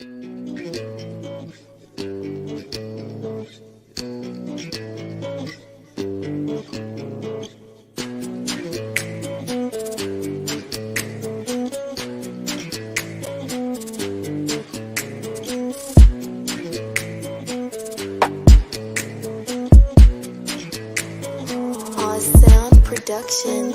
Sound Production.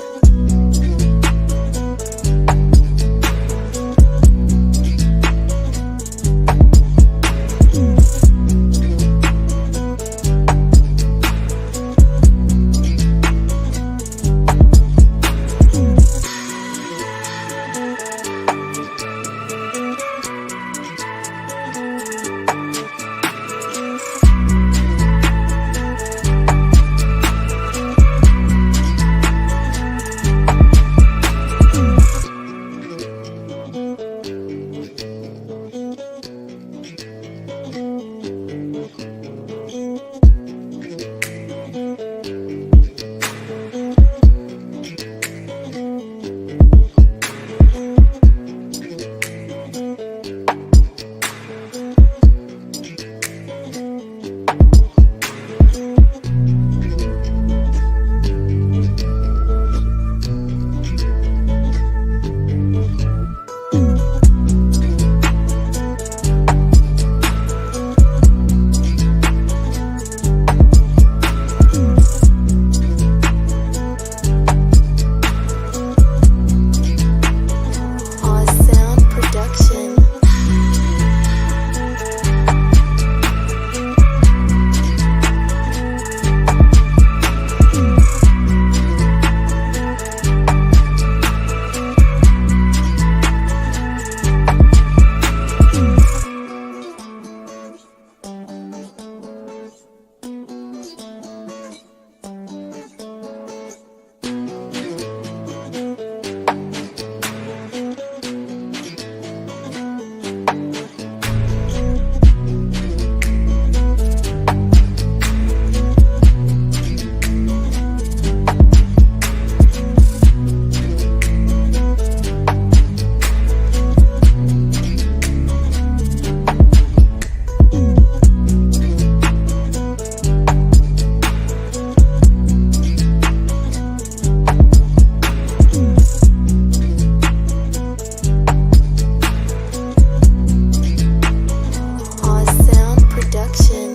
Sound Production. Sound Production.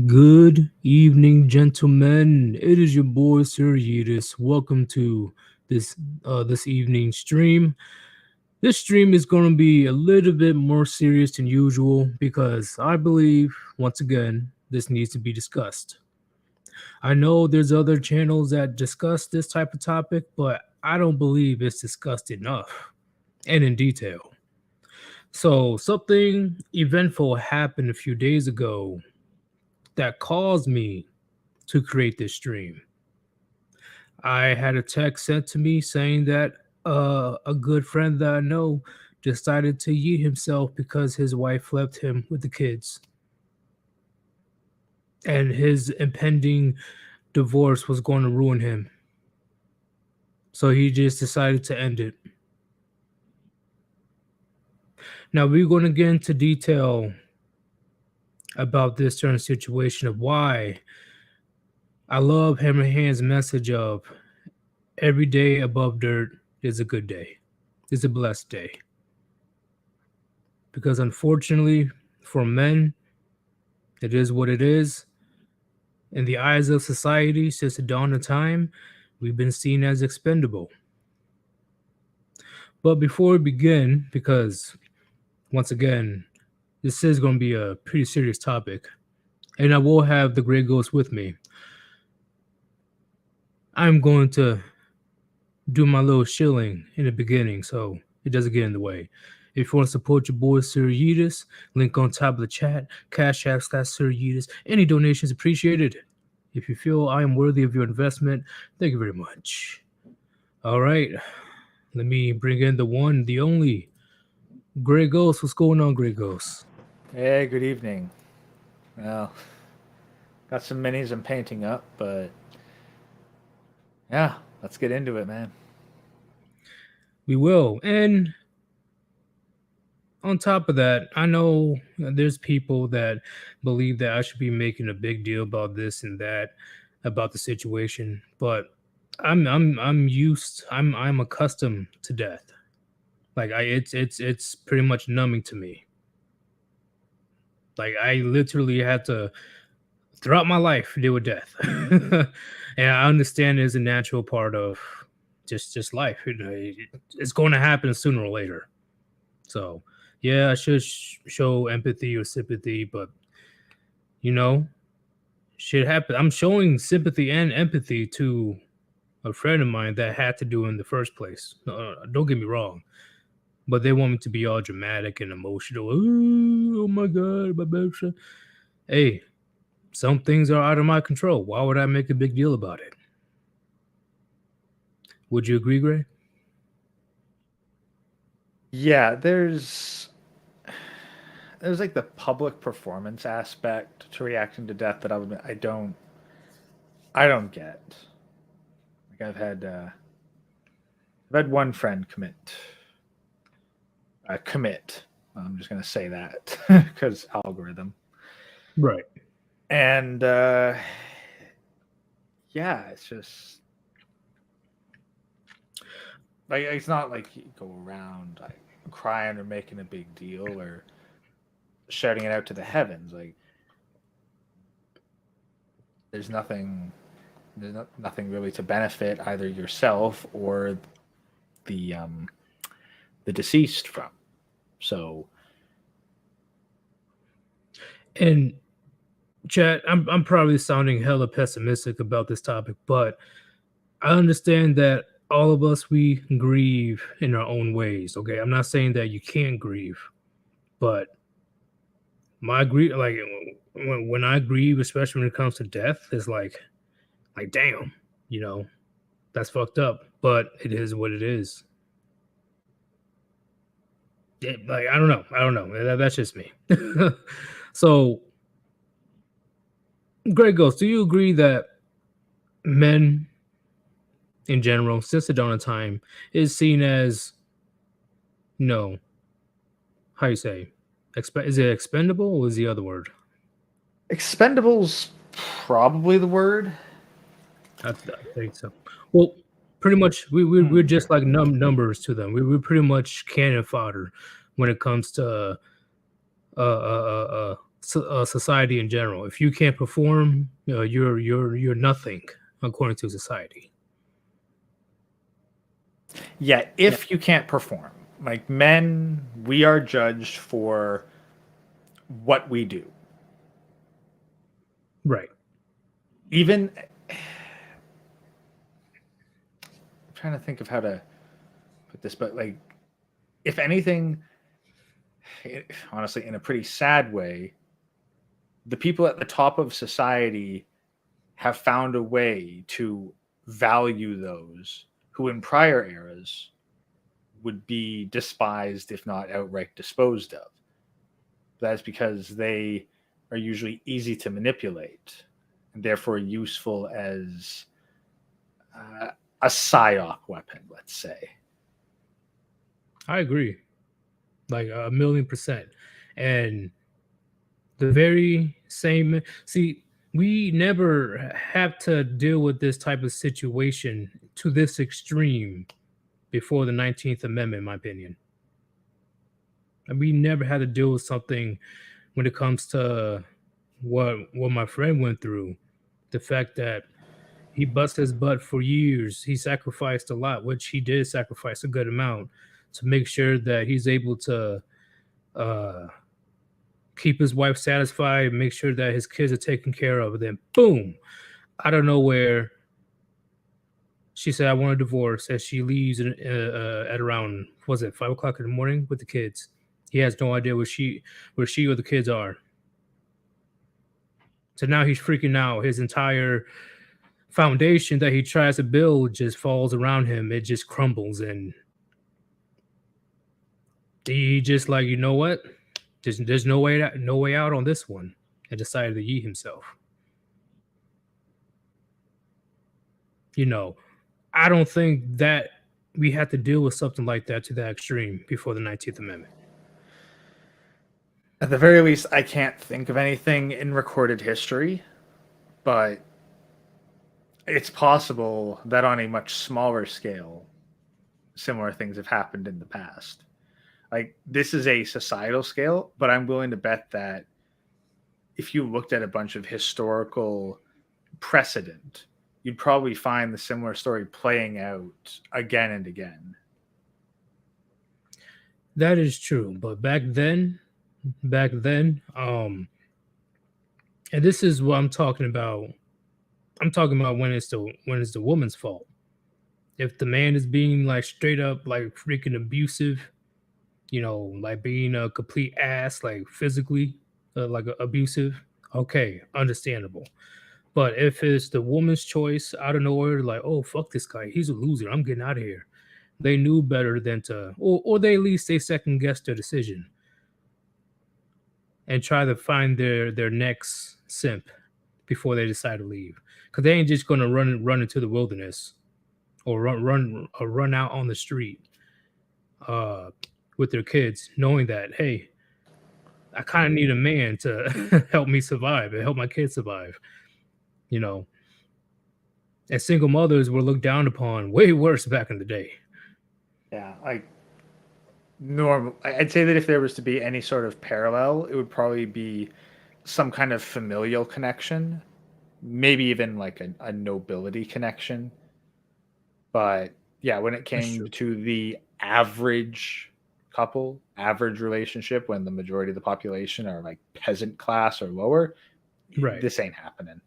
Good evening, gentlemen. It is your boy Sir Yetis. Welcome to this evening stream. This stream is going to be a little bit more serious than usual because I believe once again this needs to be discussed. I know there's other channels that discuss this type of topic, but I don't believe it's discussed enough and in detail. So, something eventful happened a few days ago that caused me to create this stream. I had a text sent to me saying that a good friend that I know decided to yeet himself because his wife left him with the kids. And his impending divorce was going to ruin him. So he just decided to end it. Now we're going to get into detail about this certain situation of why I love Hammer Hand's message of every day above dirt is a good day, is a blessed day. Because unfortunately, for men, it is what it is. In the eyes of society, since the dawn of time, we've been seen as expendable. But before we begin, because once again, this is going to be a pretty serious topic, and I will have the Grey Ghost with me. I'm going to do my little shilling in the beginning so it doesn't get in the way. If you want to support your boy Sir Yeetus, link on top of the chat, Cash App / Sir Yeetus. Any donations appreciated. If you feel I am worthy of your investment, thank you very much. All right, let me bring in the one, the only Grey Ghost. What's going on, Grey Ghost? Hey, good evening. Well, got some minis I'm painting up, but yeah, let's get into it, man. We will. And on top of that, I know there's people that believe that I should be making a big deal about this and that, about the situation, but I'm accustomed to death. Like it's pretty much numbing to me. Like I literally had to throughout my life deal with death. And I understand it's a natural part of just life. You know, it's going to happen sooner or later. So yeah, I should show empathy or sympathy, but you know, shit happen. I'm showing sympathy and empathy to a friend of mine that had to do it in the first place. Don't get me wrong, but they want me to be all dramatic and emotional. Ooh, oh my god, my bad. Hey, some things are out of my control. Why would I make a big deal about it? Would you agree, Gray? Yeah, there's like the public performance aspect to reacting to death that I don't get. Like I've had one friend commit. I'm just gonna say that because algorithm. Right. And yeah, it's just like it's not like you go around like crying or making a big deal or shouting it out to the heavens. Like there's nothing really to benefit either yourself or the deceased from. So, and chat, I'm probably sounding hella pessimistic about this topic, but I understand that all of us, we grieve in our own ways. Okay, I'm not saying that you can't grieve, but my grief, like when I grieve, especially when it comes to death, is like damn, you know, that's fucked up, but it is what it is. Like I don't know. That's just me. So, Greg Ghost, do you agree that men in general, since the dawn of time, is seen as no, how you say, is it expendable or is the other word? expendable's probably the word. I think so. Well, pretty much we're just like numbers to them. We're pretty much cannon fodder when it comes to society in general. If you can't perform, you're nothing according to society. Yeah, if you can't perform. Like men, we are judged for what we do. Right. Even I'm trying to think of how to put this, but like if anything, honestly, in a pretty sad way, the people at the top of society have found a way to value those who in prior eras would be despised, if not outright disposed of. That's because they are usually easy to manipulate and therefore useful as a psyop weapon, let's say. I agree. Like 1,000,000%. And the very same, see, we never have to deal with this type of situation to this extreme before the 19th Amendment, in my opinion. And we never had to deal with something when it comes to what my friend went through. The fact that he busted his butt for years, he sacrificed a lot, which he did sacrifice a good amount to make sure that he's able to keep his wife satisfied, make sure that his kids are taken care of. And then boom, out of nowhere, she said, "I want a divorce." As she leaves at around, was it 5 o'clock in the morning with the kids? He has no idea where she or the kids are. So now he's freaking out. His entire foundation that he tries to build just falls around him. It just crumbles, and he just like, you know what? There's no way out on this one, and decided to yeet himself. You know, I don't think that we had to deal with something like that to that extreme before the 19th Amendment. At the very least, I can't think of anything in recorded history, but it's possible that on a much smaller scale, similar things have happened in the past. Like, this is a societal scale, but I'm willing to bet that if you looked at a bunch of historical precedent, you'd probably find the similar story playing out again and again. That is true, but back then, and this is what I'm talking about. I'm talking about when it's the woman's fault. If the man is being like straight up like freaking abusive, you know, like being a complete ass, like physically, abusive, okay, understandable. But if it's the woman's choice out of nowhere, like, oh fuck this guy, he's a loser, I'm getting out of here. They knew better than to, or they at least they second guessed their decision and try to find their next simp before they decide to leave. Because they ain't just gonna run into the wilderness or run out on the street with their kids, knowing that, hey, I kind of need a man to help me survive and help my kids survive. You know, and single mothers were looked down upon way worse back in the day. Yeah, like normal. I'd say that if there was to be any sort of parallel, it would probably be some kind of familial connection, maybe even like a nobility connection. But yeah, when it came to the average couple, average relationship, when the majority of the population are like peasant class or lower, Right. this ain't happening.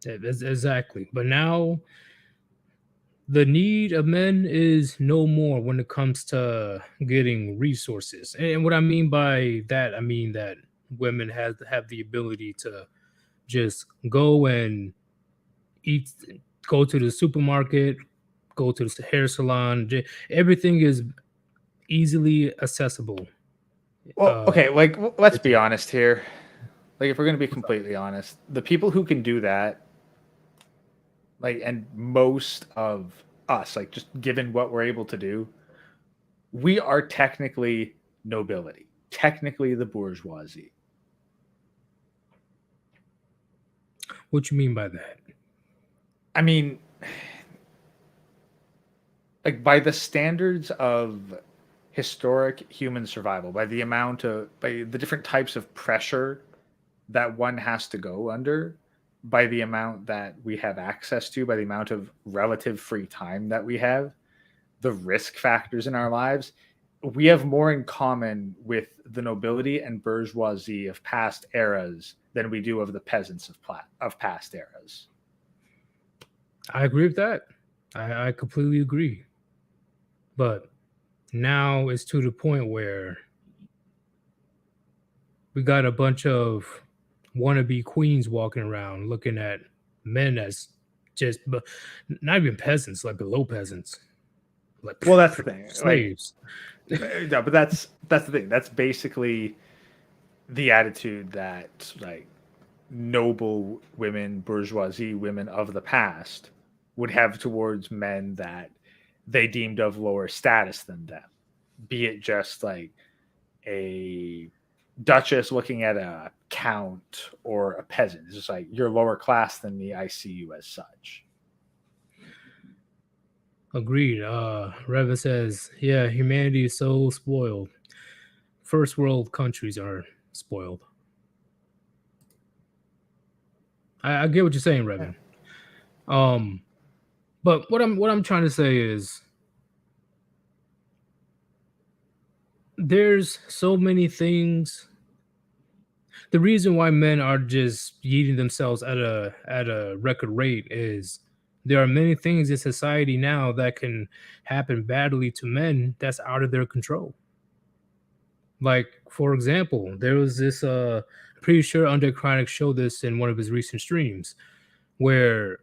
Exactly. But now the need of men is no more when it comes to getting resources. And what I mean by that, I mean that women have the ability to just go and eat, go to the supermarket, go to the hair salon. Everything is easily accessible. Well, okay, like let's be honest here. Like, if we're going to be completely honest, the people who can do that, like, and most of us, like, just given what we're able to do, we are technically nobility, technically the bourgeoisie. What you mean by that? I mean, like, by the standards of historic human survival, by the different types of pressure that one has to go under, by the amount that we have access to, by the amount of relative free time that we have, the risk factors in our lives, we have more in common with the nobility and bourgeoisie of past eras than we do of the peasants of past eras. I agree with that. I completely agree. But now it's to the point where we got a bunch of wannabe queens walking around looking at men as just not even peasants, like below peasants. Like, well, that's the thing. Slaves. Like, no, but that's the thing. That's basically the attitude that like noble women, bourgeoisie women of the past would have towards men that they deemed of lower status than them. Be it just like a duchess looking at a count or a peasant. It's just like, you're lower class than me, I see you as such. Agreed. Reva says, yeah, humanity is so spoiled. First world countries are spoiled. I get what you're saying, Revan. Yeah. But what I'm trying to say is there's so many things The reason why men are just yeeting themselves at a record rate is there are many things in society now that can happen badly to men that's out of their control. Like, for example, there was this pretty sure Underchronic showed this in one of his recent streams where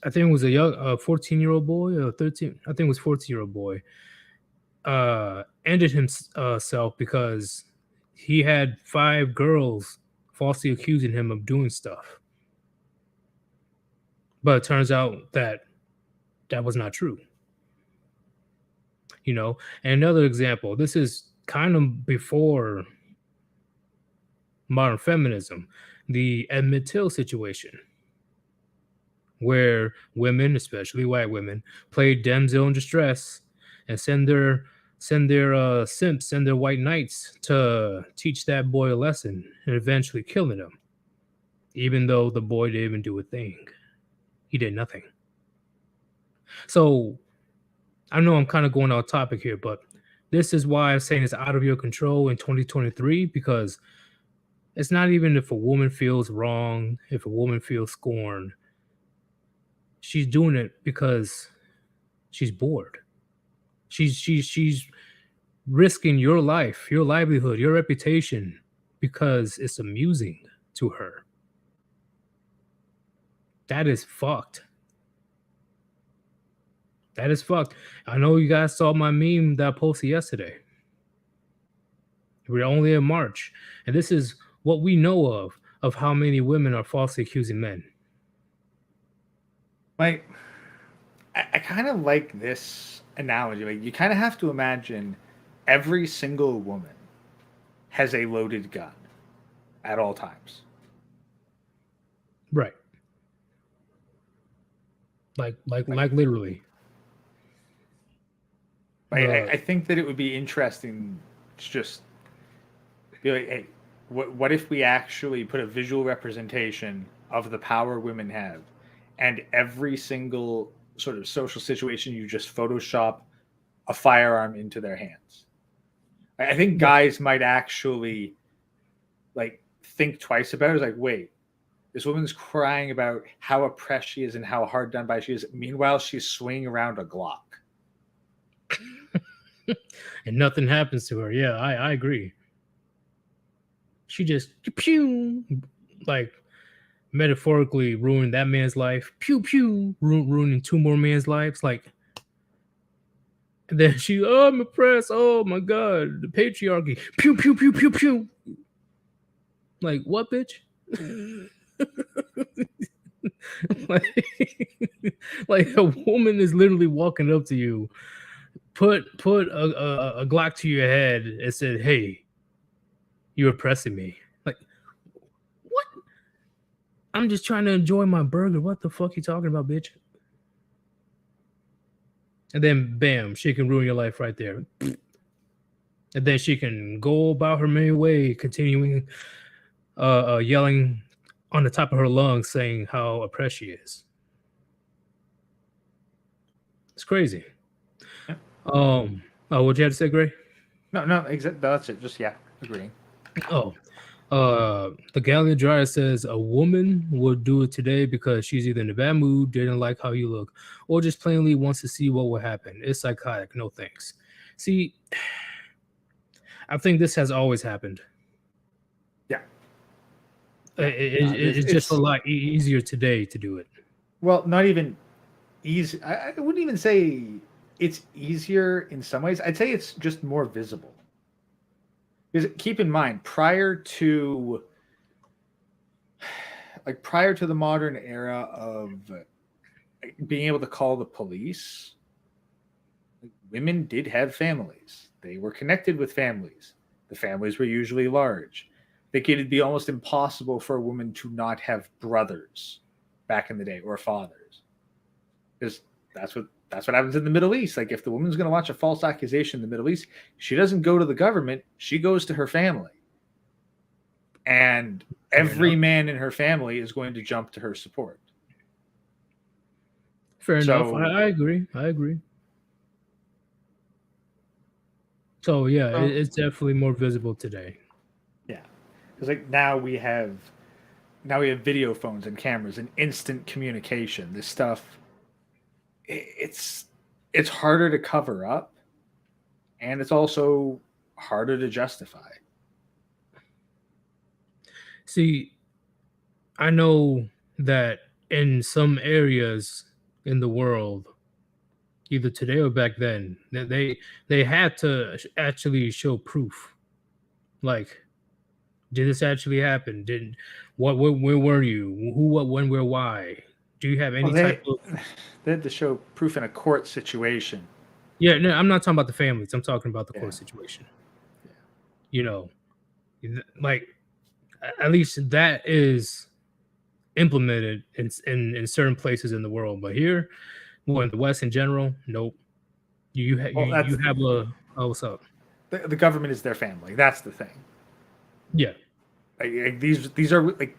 I think it was a young 14-year-old boy or 13, I think it was 14-year-old boy ended himself because he had 5 girls falsely accusing him of doing stuff. But it turns out that that was not true. You know, and another example, this is kind of before modern feminism, the Emmett Till situation, where women, especially white women, played damsel in distress and send their simps, send their white knights to teach that boy a lesson and eventually killing him, even though the boy didn't even do a thing. He did nothing. So I know I'm kind of going off topic here, but this is why I'm saying it's out of your control in 2023, because it's not even if a woman feels wrong, if a woman feels scorned. She's doing it because she's bored. She's risking your life, your livelihood, your reputation because it's amusing to her. That is fucked. That is fucked. I know you guys saw my meme that I posted yesterday. We're only in March, and this is what we know of how many women are falsely accusing men. Like, I kind of like this analogy. Like, you kind of have to imagine every single woman has a loaded gun at all times. Right. Like literally. I think that it would be interesting to just be like, hey, what if we actually put a visual representation of the power women have, and every single sort of social situation you just Photoshop a firearm into their hands? I think guys might actually like think twice about it. It's like, wait, this woman's crying about how oppressed she is and how hard done by she is. Meanwhile, she's swinging around a Glock. And nothing happens to her. Yeah, I agree. She just pew, like metaphorically ruined that man's life. Pew pew, ruining 2 more men's lives. Like, and then she, oh, I'm oppressed. Oh my god, the patriarchy. Pew pew pew pew pew. Like, what, bitch? like a woman is literally walking up to you, put a Glock to your head and said, hey, you're oppressing me. Like, what? I'm just trying to enjoy my burger. What the fuck you talking about, bitch? And then bam, she can ruin your life right there. And then she can go about her merry way, continuing yelling on the top of her lungs, saying how oppressed she is. It's crazy. Yeah. What you had to say, Gray? No, exactly. That's it. Just agreeing. Oh, the Galleon Dryer says a woman would do it today because she's either in a bad mood, didn't like how you look, or just plainly wants to see what will happen. It's psychotic. No thanks. See, I think this has always happened. Yeah. It's just a lot easier today to do it. Well, not even easy. I wouldn't even say it's easier in some ways. I'd say it's just more visible. Because keep in mind, prior to the modern era of being able to call the police, women did have families. They were connected with families. The families were usually large. I think it'd be almost impossible for a woman to not have brothers back in the day, or fathers. Because that's what happens in the Middle East. Like, if the woman's going to launch a false accusation in the Middle East, she doesn't go to the government. She goes to her family. And every man in her family is going to jump to her support. Fair enough. I agree. So, yeah, it's definitely more visible today. Yeah. because like now we have video phones and cameras and instant communication. This stuff, it's harder to cover up, and it's also harder to justify. See, I know that in some areas in the world, either today or back then, that they had to actually show proof. Like, did this actually happen? Did where were you? Who, what, when, where, why? Do you have any Well, type of they had to show proof in a court situation. Yeah, no, I'm not talking about the families. I'm talking about the Yeah. court situation. You know, like at least that is implemented in certain places in the world, but here, well, in the West in general, nope. Well, You have a what's up? the government is their family. That's the thing. Yeah, Like these are like,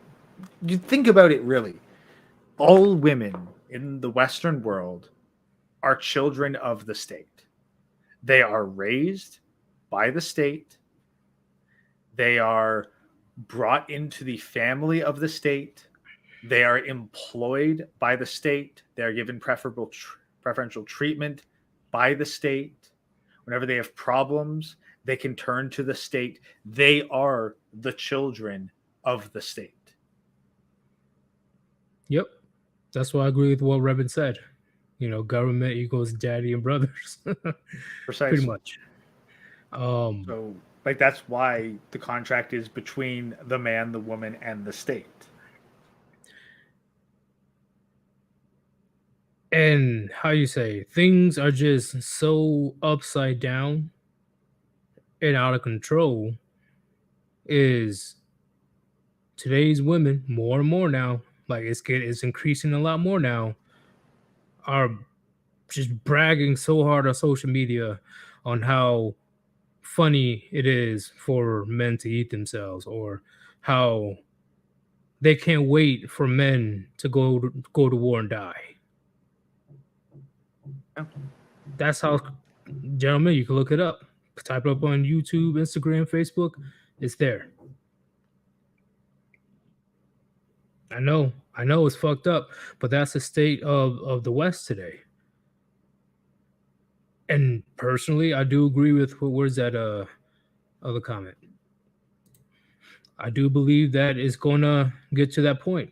you think about it really. All women in the Western world are children of the state. They are raised by the state. They are brought into the family of the state. They are employed by the state. They are given preferential treatment by the state. Whenever they have problems, they can turn to the state. They are the children of the state. yep. That's why I agree with what Rebin said. You know, government equals daddy and brothers, Precisely. pretty much. So, like, that's why the contract is between the man, the woman, and the state. And how you say things are just so upside down and out of control is today's women more and more now, like it's increasing a lot more now, are just bragging so hard on social media on how funny it is for men to eat themselves, or how they can't wait for men to go to war and die. That's how, gentlemen, you can look it up. Type it up on YouTube, Instagram, Facebook. It's there. I know it's fucked up, but that's the state of the West today. And personally, I do agree with where's that other comment. I do believe that it's gonna get to that point.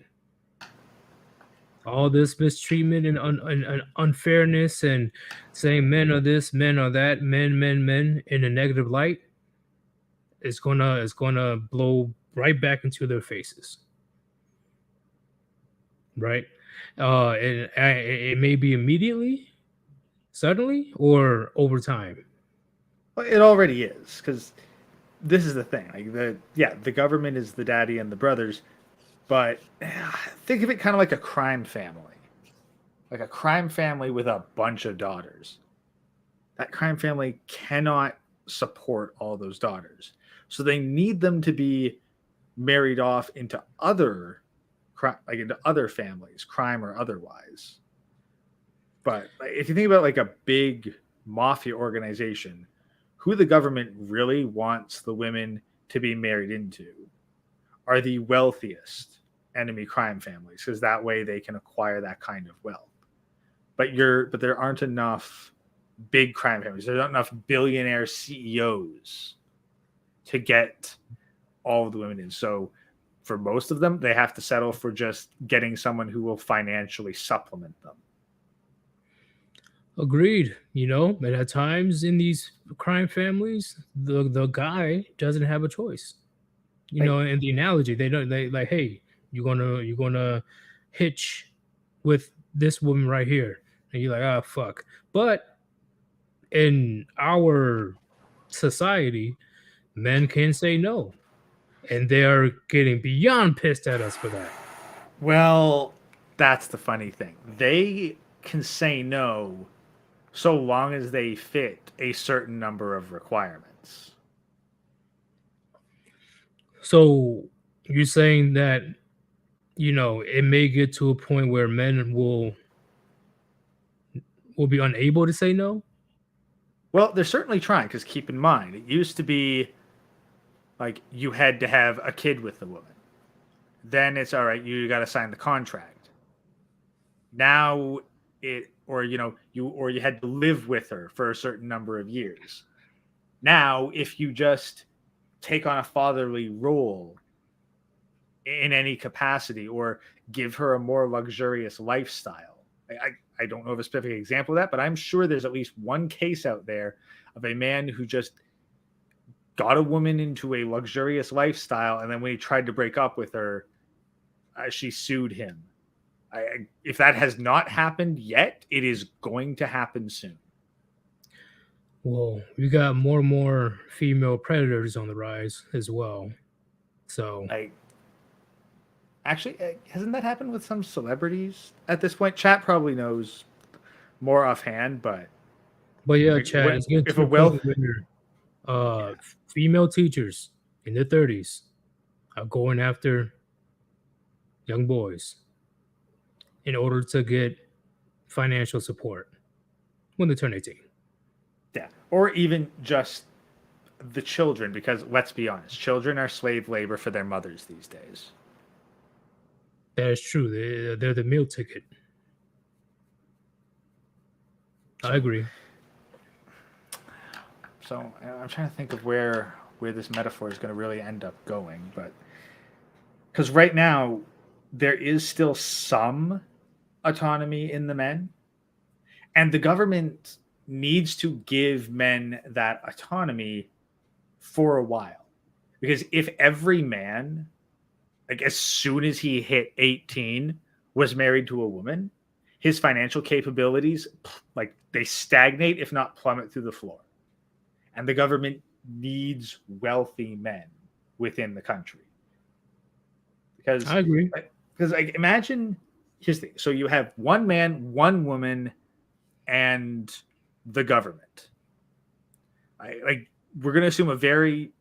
All this mistreatment and unfairness and saying men are this, men are that, men in a negative light, it's gonna blow right back into their faces. Right? It may be immediately, suddenly, or over time. Well, it already is, because this is the thing. Like the government is the daddy and the brothers, but think of it kind of like a crime family. Like a crime family with a bunch of daughters. That crime family cannot support all those daughters. So they need them to be married off into other families, crime or otherwise. But if you think about like a big mafia organization, who the government really wants the women to be married into are the wealthiest enemy crime families, because that way they can acquire that kind of wealth. But there aren't enough big crime families. There's not enough billionaire CEOs to get all of the women in. So for most of them, they have to settle for just getting someone who will financially supplement them. Agreed. You know, but at times in these crime families, the guy doesn't have a choice. You know, in the analogy, they like, hey, you're gonna hitch with this woman right here, and you're like, ah, fuck. But in our society, men can say no, and they are getting beyond pissed at us for that. Well, that's the funny thing. They can say no so long as they fit a certain number of requirements. So you're saying that, you know, it may get to a point where men will be unable to say no? Well, they're certainly trying, because keep in mind, it used to be like you had to have a kid with the woman. Then it's all right, you got to sign the contract. Now you had to live with her for a certain number of years. Now, if you just take on a fatherly role in any capacity or give her a more luxurious lifestyle, I don't know of a specific example of that, but I'm sure there's at least one case out there of a man who just got a woman into a luxurious lifestyle, and then when he tried to break up with her, she sued him. If that has not happened yet, it is going to happen soon. Well, we got more and more female predators on the rise as well. So Actually, hasn't that happened with some celebrities at this point? Chat probably knows more offhand, but yeah, Chad, it's getting if to a the wealth, point where female teachers in their 30s are going after young boys in order to get financial support when they turn 18. yeah, or even just the children, because let's be honest, children are slave labor for their mothers these days. That is true. They're the meal ticket. I agree. So I'm trying to think of where this metaphor is going to really end up going, but because right now there is still some autonomy in the men, and the government needs to give men that autonomy for a while, because if every man, like as soon as he hit 18, was married to a woman, his financial capabilities, like they stagnate, if not plummet through the floor. And the government needs wealthy men within the country. Because I agree. Because like imagine, here's the thing. So you have one man, one woman, and the government. We're going to assume a very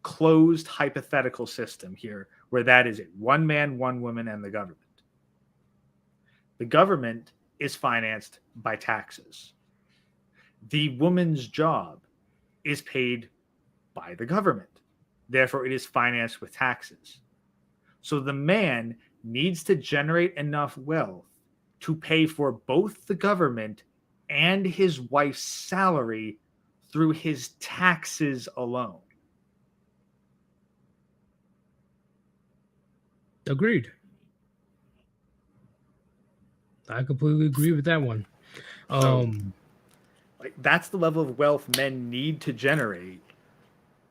closed hypothetical system here where that is it. One man, one woman, and the government. The government is financed by taxes. The woman's job is paid by the government. Therefore, it is financed with taxes. So the man needs to generate enough wealth to pay for both the government and his wife's salary through his taxes alone. Agreed. I completely agree with that one. That's the level of wealth men need to generate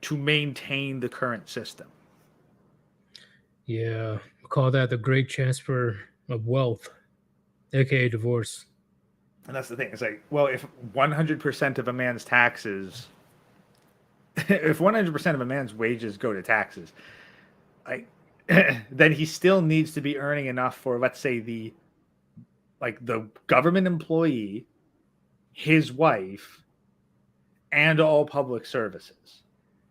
to maintain the current system. Yeah, call that the great transfer of wealth, aka divorce. And that's the thing. It's like, well, if 100% of a man's taxes, if 100% of a man's wages go to taxes, then he still needs to be earning enough for, let's say, the government employee, his wife, and all public services,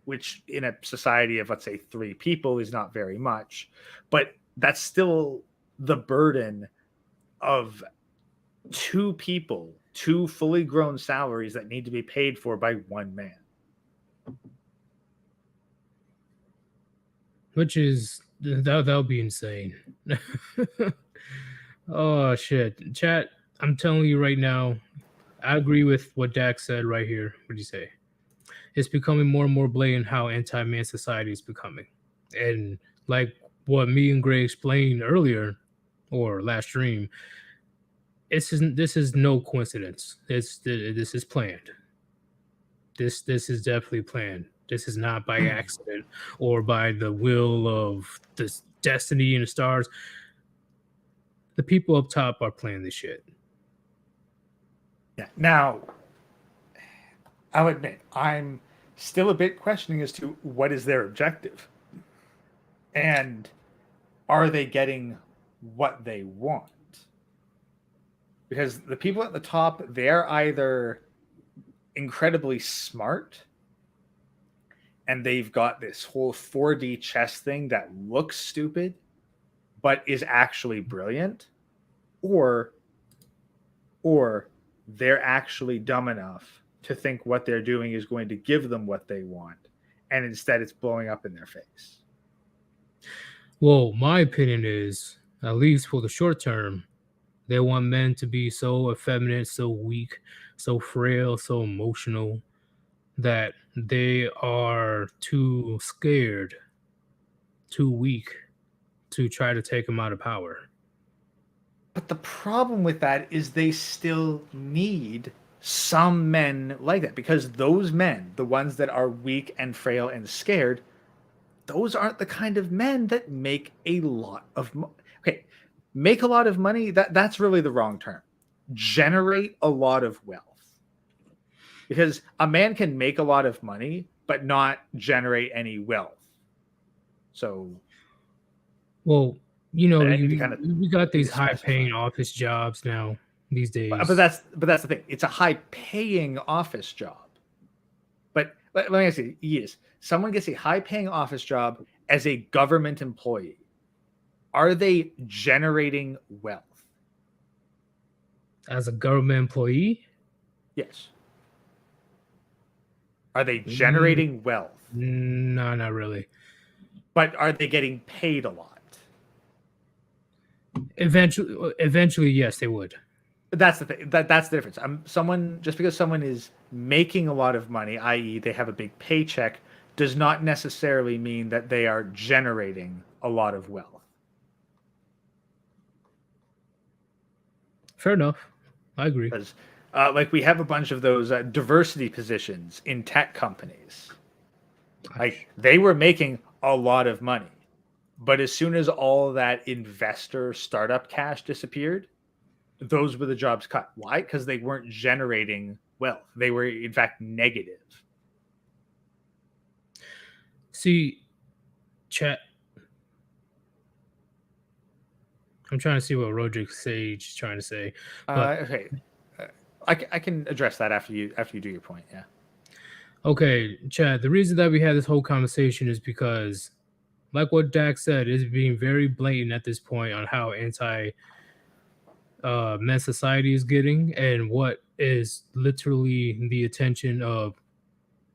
which in a society of, let's say, 3 people is not very much, but that's still the burden of 2 people, 2 fully grown salaries that need to be paid for by one man. Which is, that'll be insane. Oh, shit. Chat, I'm telling you right now, I agree with what Dak said right here. What did you say? It's becoming more and more blatant how anti-man society is becoming. And like what me and Gray explained earlier, or last stream, this is no coincidence. This is planned. This is definitely planned. This is not by accident or by the will of this destiny and the stars. The people up top are planning this shit. Yeah. Now, I'll admit, I'm still a bit questioning as to what is their objective. And are they getting what they want? Because the people at the top, they're either incredibly smart and they've got this whole 4D chess thing that looks stupid but is actually brilliant, or they're actually dumb enough to think what they're doing is going to give them what they want, and instead it's blowing up in their face. Well, my opinion is, at least for the short term, they want men to be so effeminate, so weak, so frail, so emotional that they are too scared, too weak to try to take them out of power. But the problem with that is they still need some men like that, because those men, the ones that are weak and frail and scared, those aren't the kind of men that make a lot of money. Okay, make a lot of money, that's really the wrong term. Generate a lot of wealth. Because a man can make a lot of money but not generate any wealth. So, well, you know, I need to kind of we got these specify. high-paying office jobs now these days. But that's the thing. It's a high-paying office job. But let me ask you, yes, someone gets a high-paying office job as a government employee. Are they generating wealth? As a government employee? Yes. Are they generating wealth? No, not really. But are they getting paid a lot? Eventually, yes, they would. That's the thing. That's the difference. Someone, just because someone is making a lot of money, i.e., they have a big paycheck, does not necessarily mean that they are generating a lot of wealth. Fair enough. I agree. Because, like, we have a bunch of those diversity positions in tech companies. Like, they were making a lot of money, but as soon as all that investor startup cash disappeared, those were the jobs cut. Why? Because they weren't generating wealth. They were, in fact, negative. See, chat. I'm trying to see what Roderick Sage is trying to say. But, Okay, I can address that after you do your point. Yeah. okay, Chad. The reason that we had this whole conversation is because, like what Dak said, is being very blatant at this point on how anti men's society is getting, and what is literally the attention of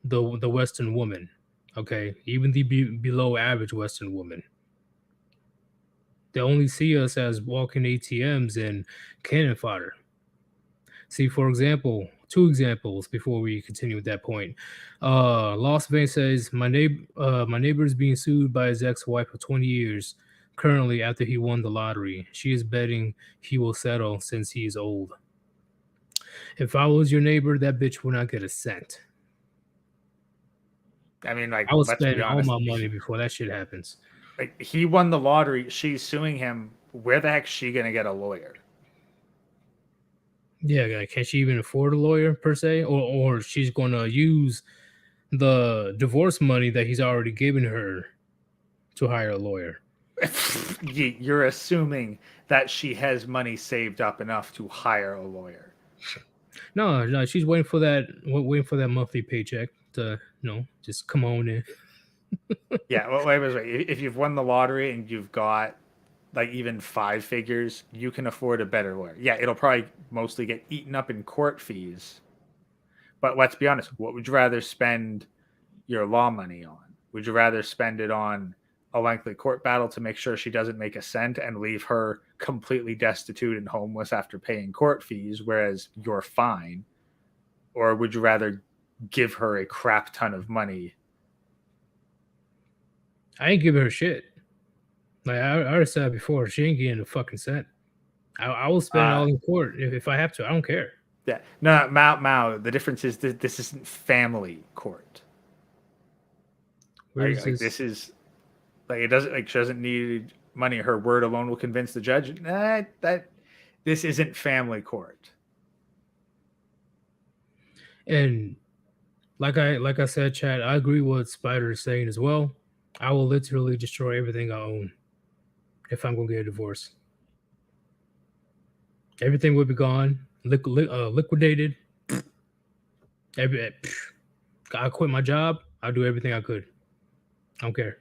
the Western woman. Okay, even the below average Western woman. They only see us as walking ATMs and cannon fodder. See, for example, 2 examples before we continue with that point. Lost Vein says, my neighbor is being sued by his ex-wife for 20 years currently after he won the lottery. She is betting he will settle since he is old. If I was your neighbor, that bitch would not get a cent. I mean, like, I would let's be spend all honest, my money before that shit happens. like, he won the lottery. She's suing him. Where the heck's she gonna get a lawyer? Yeah, like, can she even afford a lawyer per se, or she's going to use the divorce money that he's already given her to hire a lawyer? You're assuming that she has money saved up enough to hire a lawyer. No, she's waiting for that monthly paycheck to, just come on in. Yeah, well, wait. If you've won the lottery and you've got like even 5 figures, you can afford a better lawyer. Yeah, it'll probably mostly get eaten up in court fees. But let's be honest, what would you rather spend your law money on? Would you rather spend it on a lengthy court battle to make sure she doesn't make a cent and leave her completely destitute and homeless after paying court fees, whereas you're fine? Or would you rather give her a crap ton of money? I ain't giving her shit. Like I already said before, she ain't getting a fucking cent. I will spend it all in court if I have to. I don't care. Yeah, no, Mao. The difference is that this isn't family court. Where is Like, this? this is like, it doesn't, like, she doesn't need money. Her word alone will convince the judge. That this isn't family court. And like I said, Chad, I agree with what Spider is saying as well. I will literally destroy everything I own if I'm gonna get a divorce. Everything would be gone, liquidated. I quit my job. I'll do everything I could. I don't care.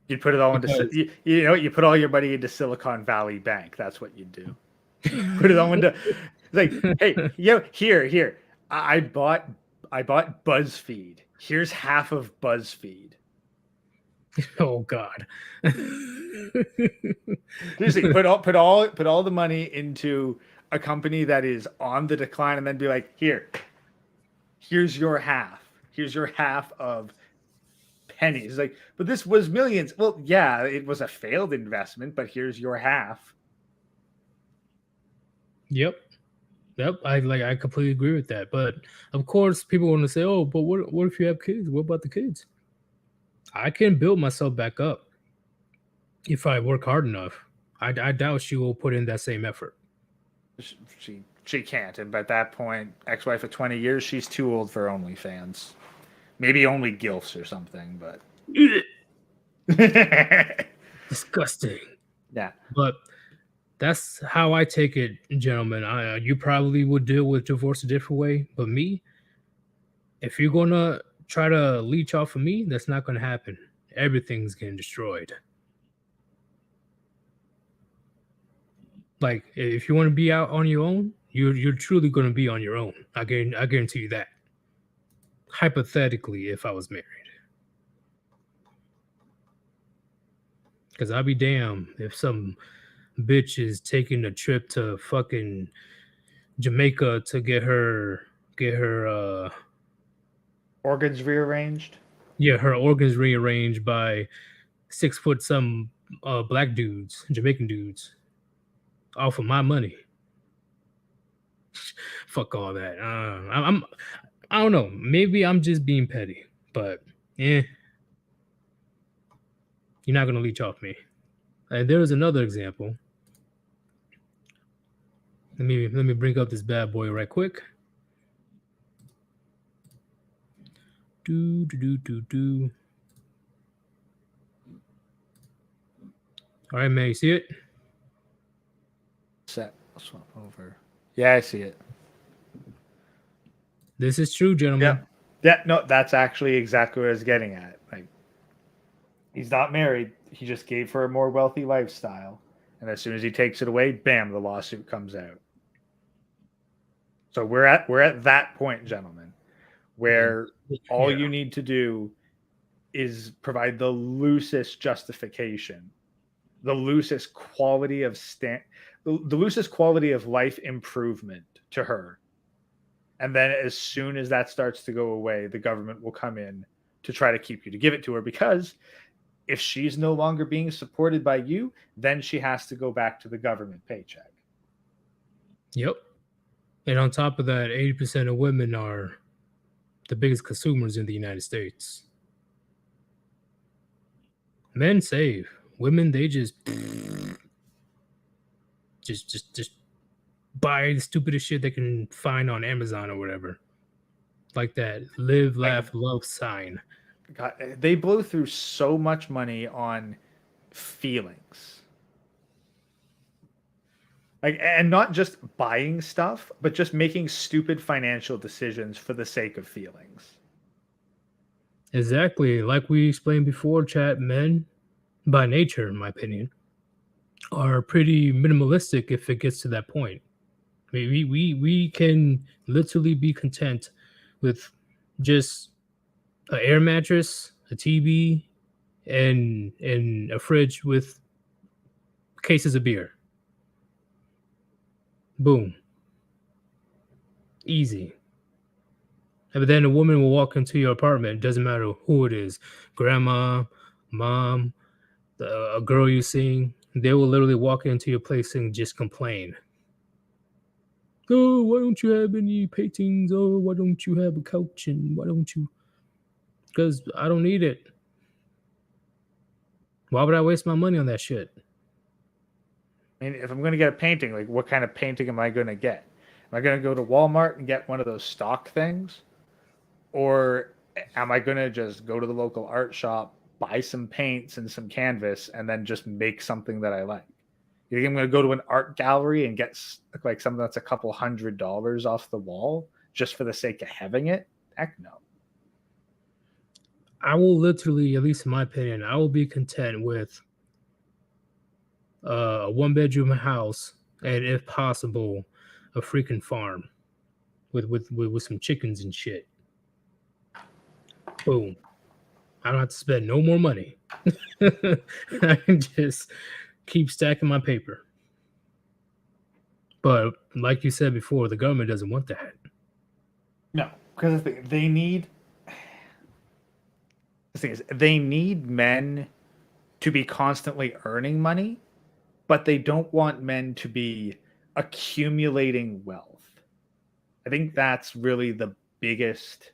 You'd put it all Because- into you put all your money into Silicon Valley Bank. That's what you'd do. Put it all into, like, hey, here. I bought BuzzFeed. Here's half of BuzzFeed. Oh God. Seriously, put all the money into a company that is on the decline, and then be like, here's your half. Here's your half of pennies. Like, but this was millions. Well, yeah, it was a failed investment, but here's your half. Yep. I completely agree with that. But of course, people want to say, "Oh, but what if you have kids? What about the kids?" I can build myself back up if I work hard enough. I doubt she will put in that same effort. She can't, and by that point, ex-wife of 20 years, she's too old for OnlyFans. Maybe only gilfs or something, but Disgusting. yeah. But that's how I take it, gentlemen. You probably would deal with divorce a different way, but me, if you're gonna try to leech off of me, that's not gonna happen. Everything's getting destroyed. Like, if you want to be out on your own, you're truly gonna be on your own. I guarantee you that. Hypothetically, if I was married. Because I'll be damned if some bitch is taking a trip to fucking Jamaica to get her Organs rearranged. her organs rearranged by 6 foot some black dudes, Jamaican dudes, off of my money. Fuck all that. I don't know. Maybe I'm just being petty, but you're not gonna leech off me. And there was another example. Let me bring up this bad boy right quick. Do. All right, man, you see it? Set. I'll swap over. Yeah, I see it. This is true, gentlemen. Yeah, no, that's actually exactly what I was getting at. Like, he's not married. He just gave her a more wealthy lifestyle. And as soon as he takes it away, bam, the lawsuit comes out. So we're at that point, gentlemen, where all you need to do is provide the loosest justification, the loosest quality of the loosest quality of life improvement to her. And then as soon as that starts to go away, the government will come in to try to keep you to give it to her, because if she's no longer being supported by you, then she has to go back to the government paycheck. Yep. And on top of that, 80% of women are the biggest consumers in the United States. Men save. Women, they just buy the stupidest shit they can find on Amazon or whatever. Like that live, laugh, love sign. God, they blow through so much money on feelings. Like, and not just buying stuff, but just making stupid financial decisions for the sake of feelings. Exactly. Like we explained before, chat, men, by nature, in my opinion, are pretty minimalistic if it gets to that point. I mean, we can literally be content with just an air mattress, a TV, and a fridge with cases of beer. Boom. Easy. But then a woman will walk into your apartment, doesn't matter who it is, grandma, mom, a girl you seeing, they will literally walk into your place and just complain. Oh, why don't you have any paintings? Oh, why don't you have a couch? And why don't you? Because I don't need it. Why would I waste my money on that shit? I mean, if I'm going to get a painting, like, what kind of painting am I going to get? Am I going to go to Walmart and get one of those stock things? Or am I going to just go to the local art shop, buy some paints and some canvas, and then just make something that I like? You think I'm going to go to an art gallery and get like something that's a couple $100 off the wall just for the sake of having it? Heck no. I will literally, at least in my opinion, I will be content with a 1-bedroom house, and if possible, a freaking farm with some chickens and shit. Boom. I don't have to spend no more money. I can just keep stacking my paper. But like you said before, the government doesn't want that. No, because they need. The thing is, they need men to be constantly earning money, but they don't want men to be accumulating wealth. I think that's really the biggest.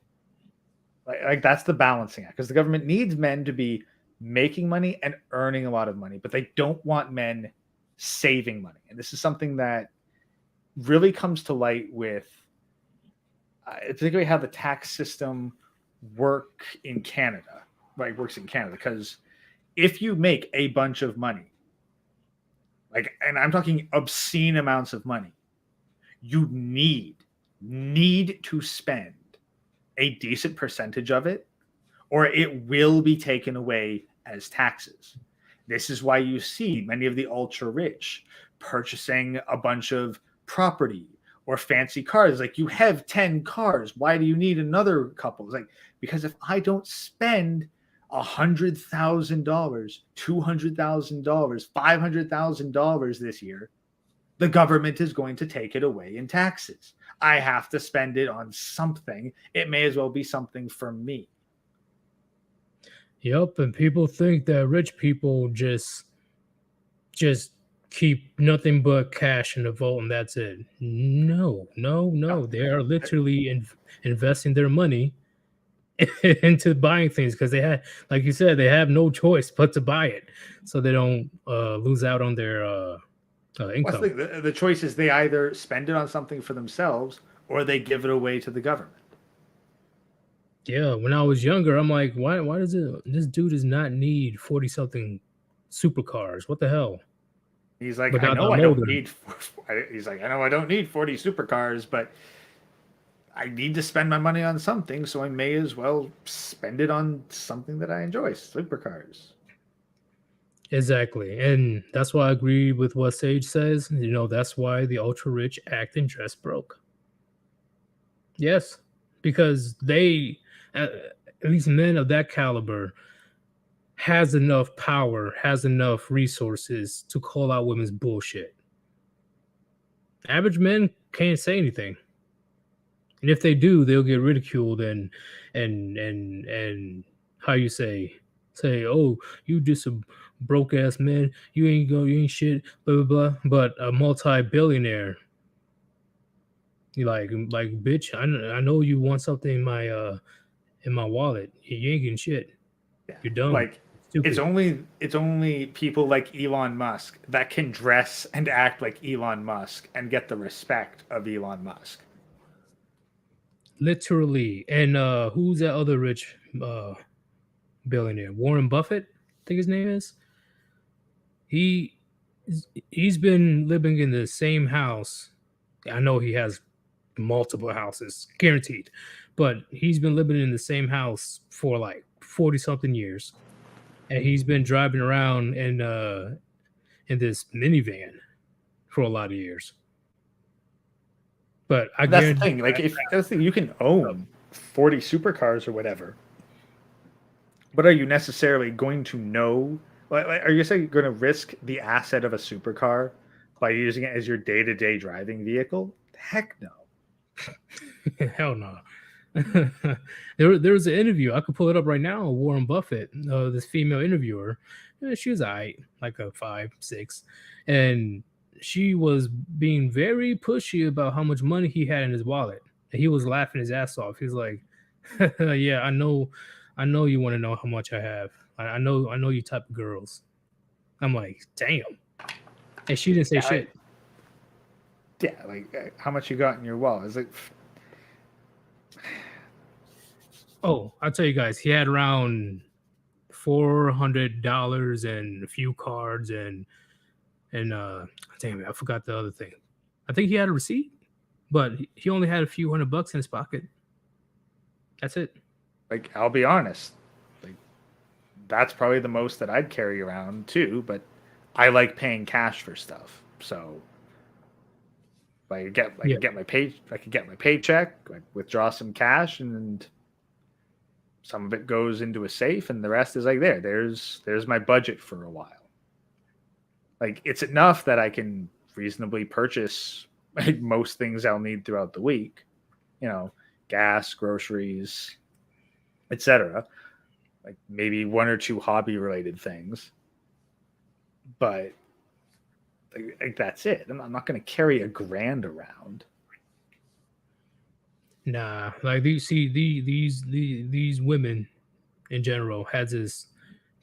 Like that's the balancing act because the government needs men to be making money and earning a lot of money, but they don't want men saving money. And this is something that really comes to light with particularly how the tax system works in Canada, because if you make a bunch of money, like, and I'm talking obscene amounts of money, you need to spend a decent percentage of it, or it will be taken away as taxes. This is why you see many of the ultra rich purchasing a bunch of property or fancy cars. Like, you have 10 cars. Why do you need another couple? It's like, because if I don't spend $100,000, $200,000, $500,000 this year, the government is going to take it away in taxes. I have to spend it on something. It may as well be something for me. Yep, and people think that rich people just keep nothing but cash in the vault and that's it. No. They are literally investing their money into buying things because they had, like you said, they have no choice but to buy it, so they don't lose out on their income. The choice is they either spend it on something for themselves or they give it away to the government. Yeah, when I was younger, I'm like, why does this dude does not need 40 something supercars? What the hell? He's like, But I now know that I I'm don't older- need. He's like, I know I don't need 40 supercars, but I need to spend my money on something, so I may as well spend it on something that I enjoy, supercars. Exactly. And that's why I agree with what Sage says. You know, that's why the ultra rich act and dress broke. Yes, because they, at least men of that caliber, has enough power, has enough resources to call out women's bullshit. Average men can't say anything. And if they do, they'll get ridiculed and how you say, oh, you just a broke ass man, you ain't shit, blah blah blah. But a multi-billionaire, you like bitch, I know you want something in my wallet. You ain't getting shit. Yeah. You're dumb. Like, Stupid. it's only people like Elon Musk that can dress and act like Elon Musk and get the respect of Elon Musk. Literally. And who's that other rich billionaire? Warren Buffett, I think his name is. He's been living in the same house. I know he has multiple houses, guaranteed, but he's been living in the same house for like 40 something years, and he's been driving around in this minivan for a lot of years. But That's the thing. Like, if that's the thing, you can own 40 supercars or whatever, but are you necessarily going to know? Like, are you saying you're going to risk the asset of a supercar by using it as your day-to-day driving vehicle? Heck no. Hell no. There was an interview. I could pull it up right now. Warren Buffett, this female interviewer. She was like a 5'6", and she was being very pushy about how much money he had in his wallet. And he was laughing his ass off. He's like, "Yeah, I know you want to know how much I have. I know you type of girls." I'm like, "Damn," and she didn't say shit. Yeah, like, how much you got in your wallet? It's like, Oh, I'll tell you guys, he had around $400 and a few cards and damn it, I forgot the other thing. I think he had a receipt, but he only had a few $100 in his pocket. That's it. like, I'll be honest, like, that's probably the most that I'd carry around too. But I like paying cash for stuff, so I could get my paycheck, like, withdraw some cash, and Some of it goes into a safe, and the rest is like there's my budget for a while. Like, it's enough that I can reasonably purchase like most things I'll need throughout the week, gas, groceries, etc. Like maybe one or two hobby related things, but like that's it. I'm not going to carry $1,000 around. Nah, like these women in general has this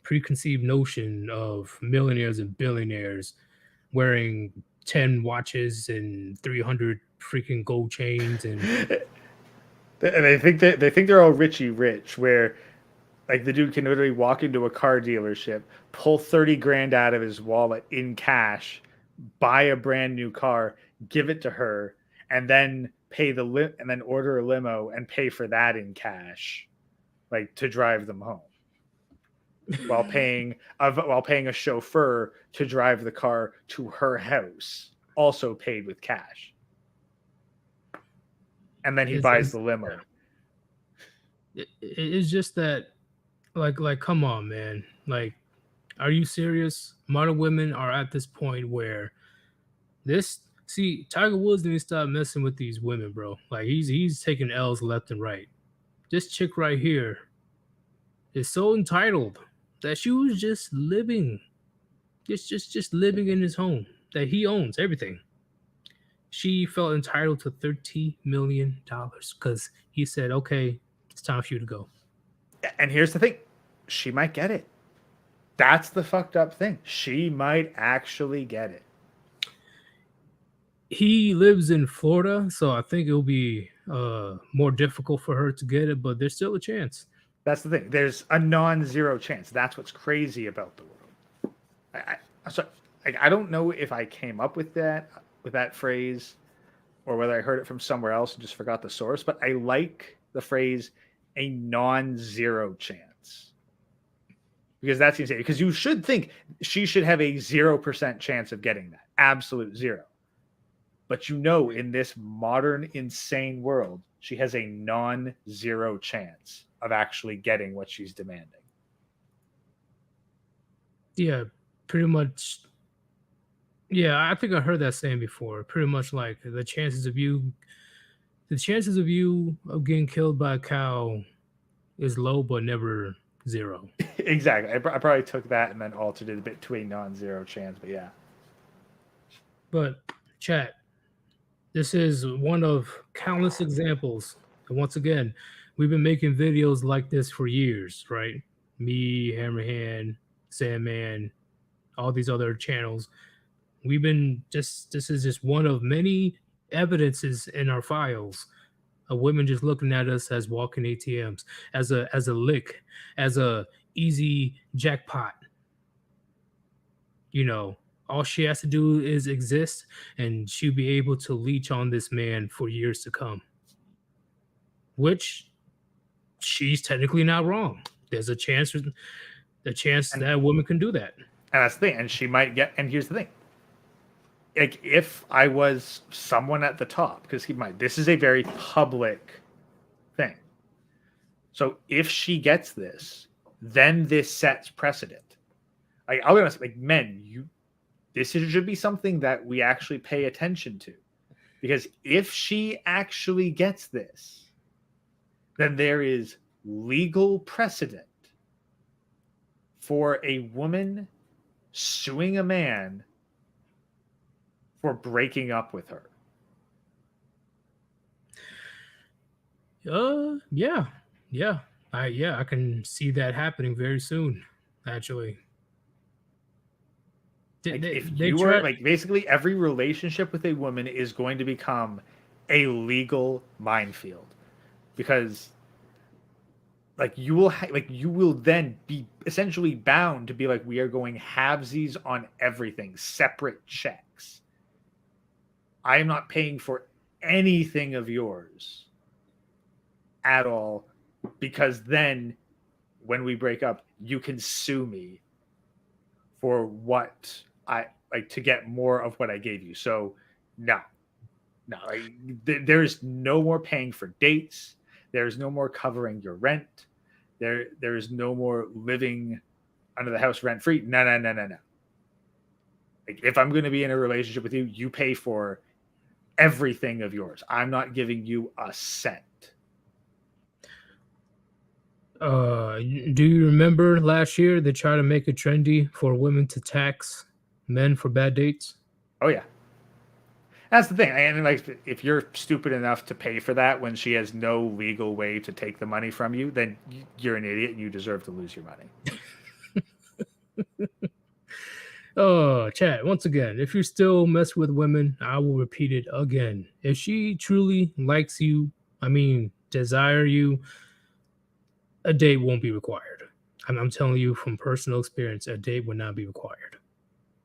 preconceived notion of millionaires and billionaires wearing 10 watches and 300 freaking gold chains and they think they're all Richie rich, where like the dude can literally walk into a car dealership, pull 30 grand out of his wallet in cash, buy a brand new car, give it to her, and then pay and then order a limo and pay for that in cash, like to drive them home, while paying a chauffeur to drive the car to her house, also paid with cash. And then he buys the limo. It's just that, like, come on, man. Like, are you serious? Modern women are at this point where Tiger Woods needs to stop messing with these women, bro. Like, he's taking L's left and right. This chick right here is so entitled that she was just living, just living in his home that he owns everything. She felt entitled to $30 million because he said, okay, it's time for you to go. And here's the thing. She might get it. That's the fucked up thing. She might actually get it. He lives in Florida, so I think it'll be more difficult for her to get it, but there's still a chance. That's the thing. There's a non-zero chance. That's what's crazy about the world. I don't know if I came up with that phrase or whether I heard it from somewhere else and just forgot the source, but I like the phrase a non-zero chance, because that's insane. Because you should think she should have a 0% chance of getting that, absolute zero. But in this modern insane world, she has a non-zero chance of actually getting what she's demanding. Yeah, pretty much. Yeah, I think I heard that saying before. Pretty much like the chances of you of getting killed by a cow is low, but never zero. Exactly. I probably took that and then altered it a bit to a non-zero chance, but yeah. But chat, this is one of countless examples. And once again, we've been making videos like this for years, right? Me, Hammerhand, Sandman, all these other channels. This is just one of many evidences in our files of women just looking at us as walking ATMs, as a lick, as a easy jackpot. All she has to do is exist, and she'll be able to leech on this man for years to come. Which she's technically not wrong. There's a chance that a woman can do that. And that's the thing. And she might get. And here's the thing. Like, if I was someone at the top, because this is a very public thing. So if she gets this, then this sets precedent. Like, I'll be honest, like, men, this should be something that we actually pay attention to. Because if she actually gets this, then there is legal precedent for a woman suing a man for breaking up with her. Yeah. I can see that happening very soon, actually. Basically every relationship with a woman is going to become a legal minefield, because you will then be essentially bound to be like, we are going halvesies on everything, separate checks. I am not paying for anything of yours at all, because then when we break up, you can sue me for what I like to get more of what I gave you. So no, there's no more paying for dates. There's no more covering your rent. There is no more living under the house rent free. No. Like, if I'm going to be in a relationship with you, you pay for everything of yours. I'm not giving you a cent. Do you remember last year they tried to make it trendy for women to tax men for bad dates? Oh yeah, that's the thing. And like, if you're stupid enough to pay for that when she has no legal way to take the money from you, then you're an idiot and you deserve to lose your money. Oh, chat, once again, if you still mess with women, I will repeat it again. If she truly likes you, desire you, a date won't be required. I'm telling you from personal experience, a date would not be required.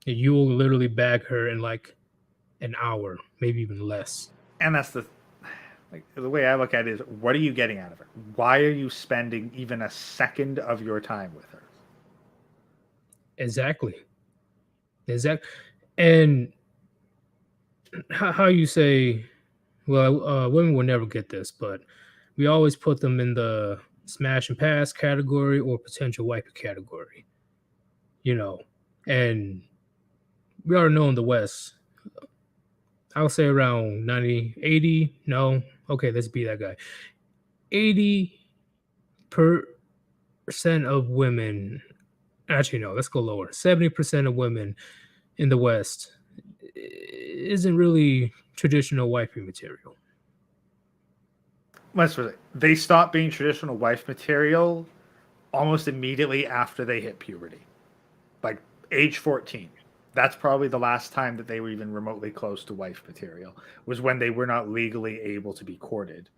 You will literally bag her in like an hour, maybe even less. And that's the way I look at it is, what are you getting out of her? Why are you spending even a second of your time with her? Exactly. And how you say, well, women will never get this, but we always put them in the smash and pass category or potential wife category, and we already know in the West, I'll say around 90, 80, no, okay, let's be that guy. 80% of women, actually, no, let's go lower. 70% of women in the West isn't really traditional wifey material. They stop being traditional wife material almost immediately after they hit puberty. Like age 14. That's probably the last time that they were even remotely close to wife material, was when they were not legally able to be courted.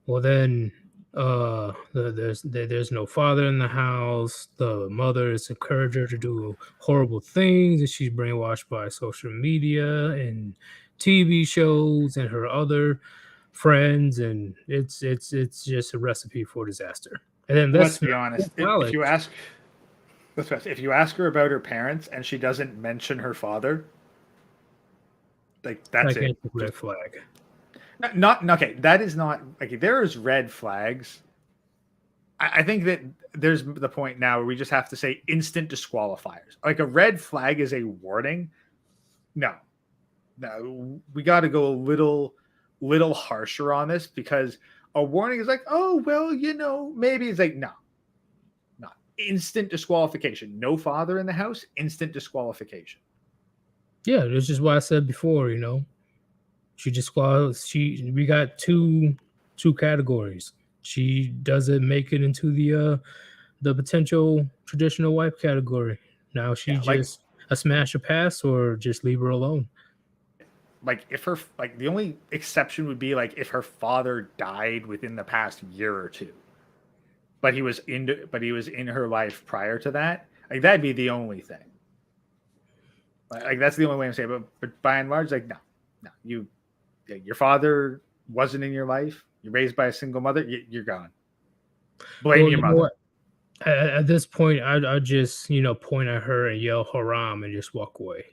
Well, then there's no father in the house. The mother is encouraging her to do horrible things, and she's brainwashed by social media and TV shows and her other friends, and it's just a recipe for disaster. And then let's be honest, if you ask her about her parents and she doesn't mention her father, like, that's it. Red flag. Not okay. That is not like, there is red flags. I think that there's the point now where we just have to say instant disqualifiers. Like, a red flag is a warning. No, we got to go a little harsher on this, because a warning is like, oh well, maybe. It's like, no, not instant disqualification. No father in the house, instant disqualification. Yeah, this is why I said before. She we got two categories. She doesn't make it into the potential traditional wife category. Now she's just a smash or pass, or just leave her alone. Like, if her, like, the only exception would be like if her father died within the past year or two, but he was in her life prior to that. Like, that'd be the only thing. Like, that's the only way I'm saying. But by and large, like, no, your father wasn't in your life. You're raised by a single mother. You're gone. Blame your mother. At this point, I'd just point at her and yell haram and just walk away.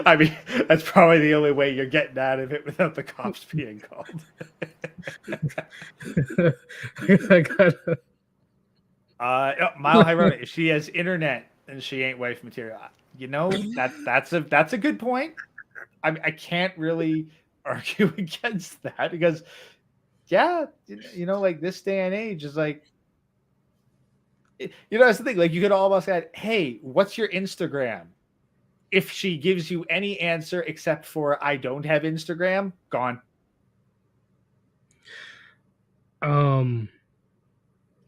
I mean, that's probably the only way you're getting out of it without the cops being called. Mile High Road, if she has internet and she ain't wife material, that's a good point. I can't really argue against that, because like, this day and age is like, that's the thing. Like, you could almost add, hey, what's your Instagram? If she gives you any answer except for I don't have Instagram, gone.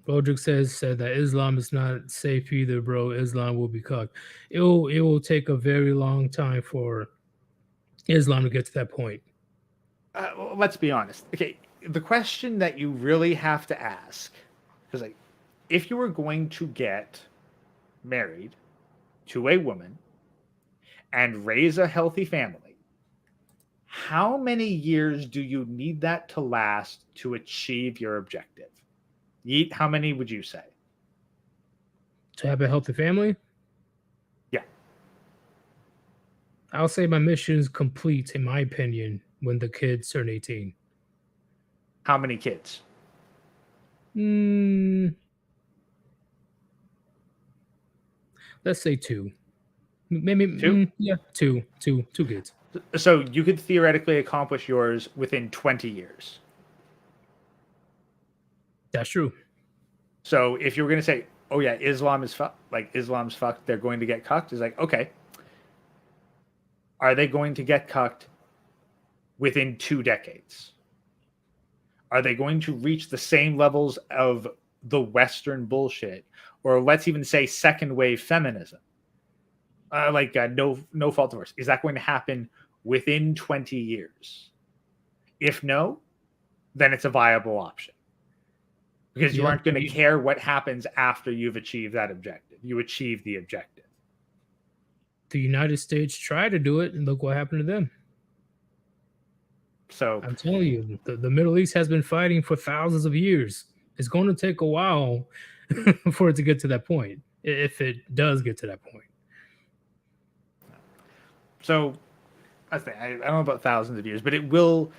Bodrick said that Islam is not safe either, bro. Islam will be cooked. It will take a very long time for Islam to get to that point. Well, let's be honest. Okay, the question that you really have to ask is, like, if you were going to get married to a woman and raise a healthy family, how many years do you need that to last to achieve your objective? How many would you say? To have a healthy family? Yeah. I'll say my mission is complete, in my opinion, when the kids turn 18. How many kids? Mm, let's say two. Maybe Two? yeah, two kids. So you could theoretically accomplish yours within 20 years. That's true. So if you were going to say, oh yeah, Islam's fucked, they're going to get cucked, it's like, okay, are they going to get cucked within 2 decades? Are they going to reach the same levels of the Western bullshit, or let's even say second wave feminism? No fault divorce. Is that going to happen within 20 years? If no, then it's a viable option. Because you Yeah, aren't going to care what happens after you've achieved that objective. You achieve the objective. the United States tried to do it, and look what happened to them. So I'm telling you, the Middle East has been fighting for thousands of years. It's going to take a while for it to get to that point, if it does get to that point. So I don't know about thousands of years, but it will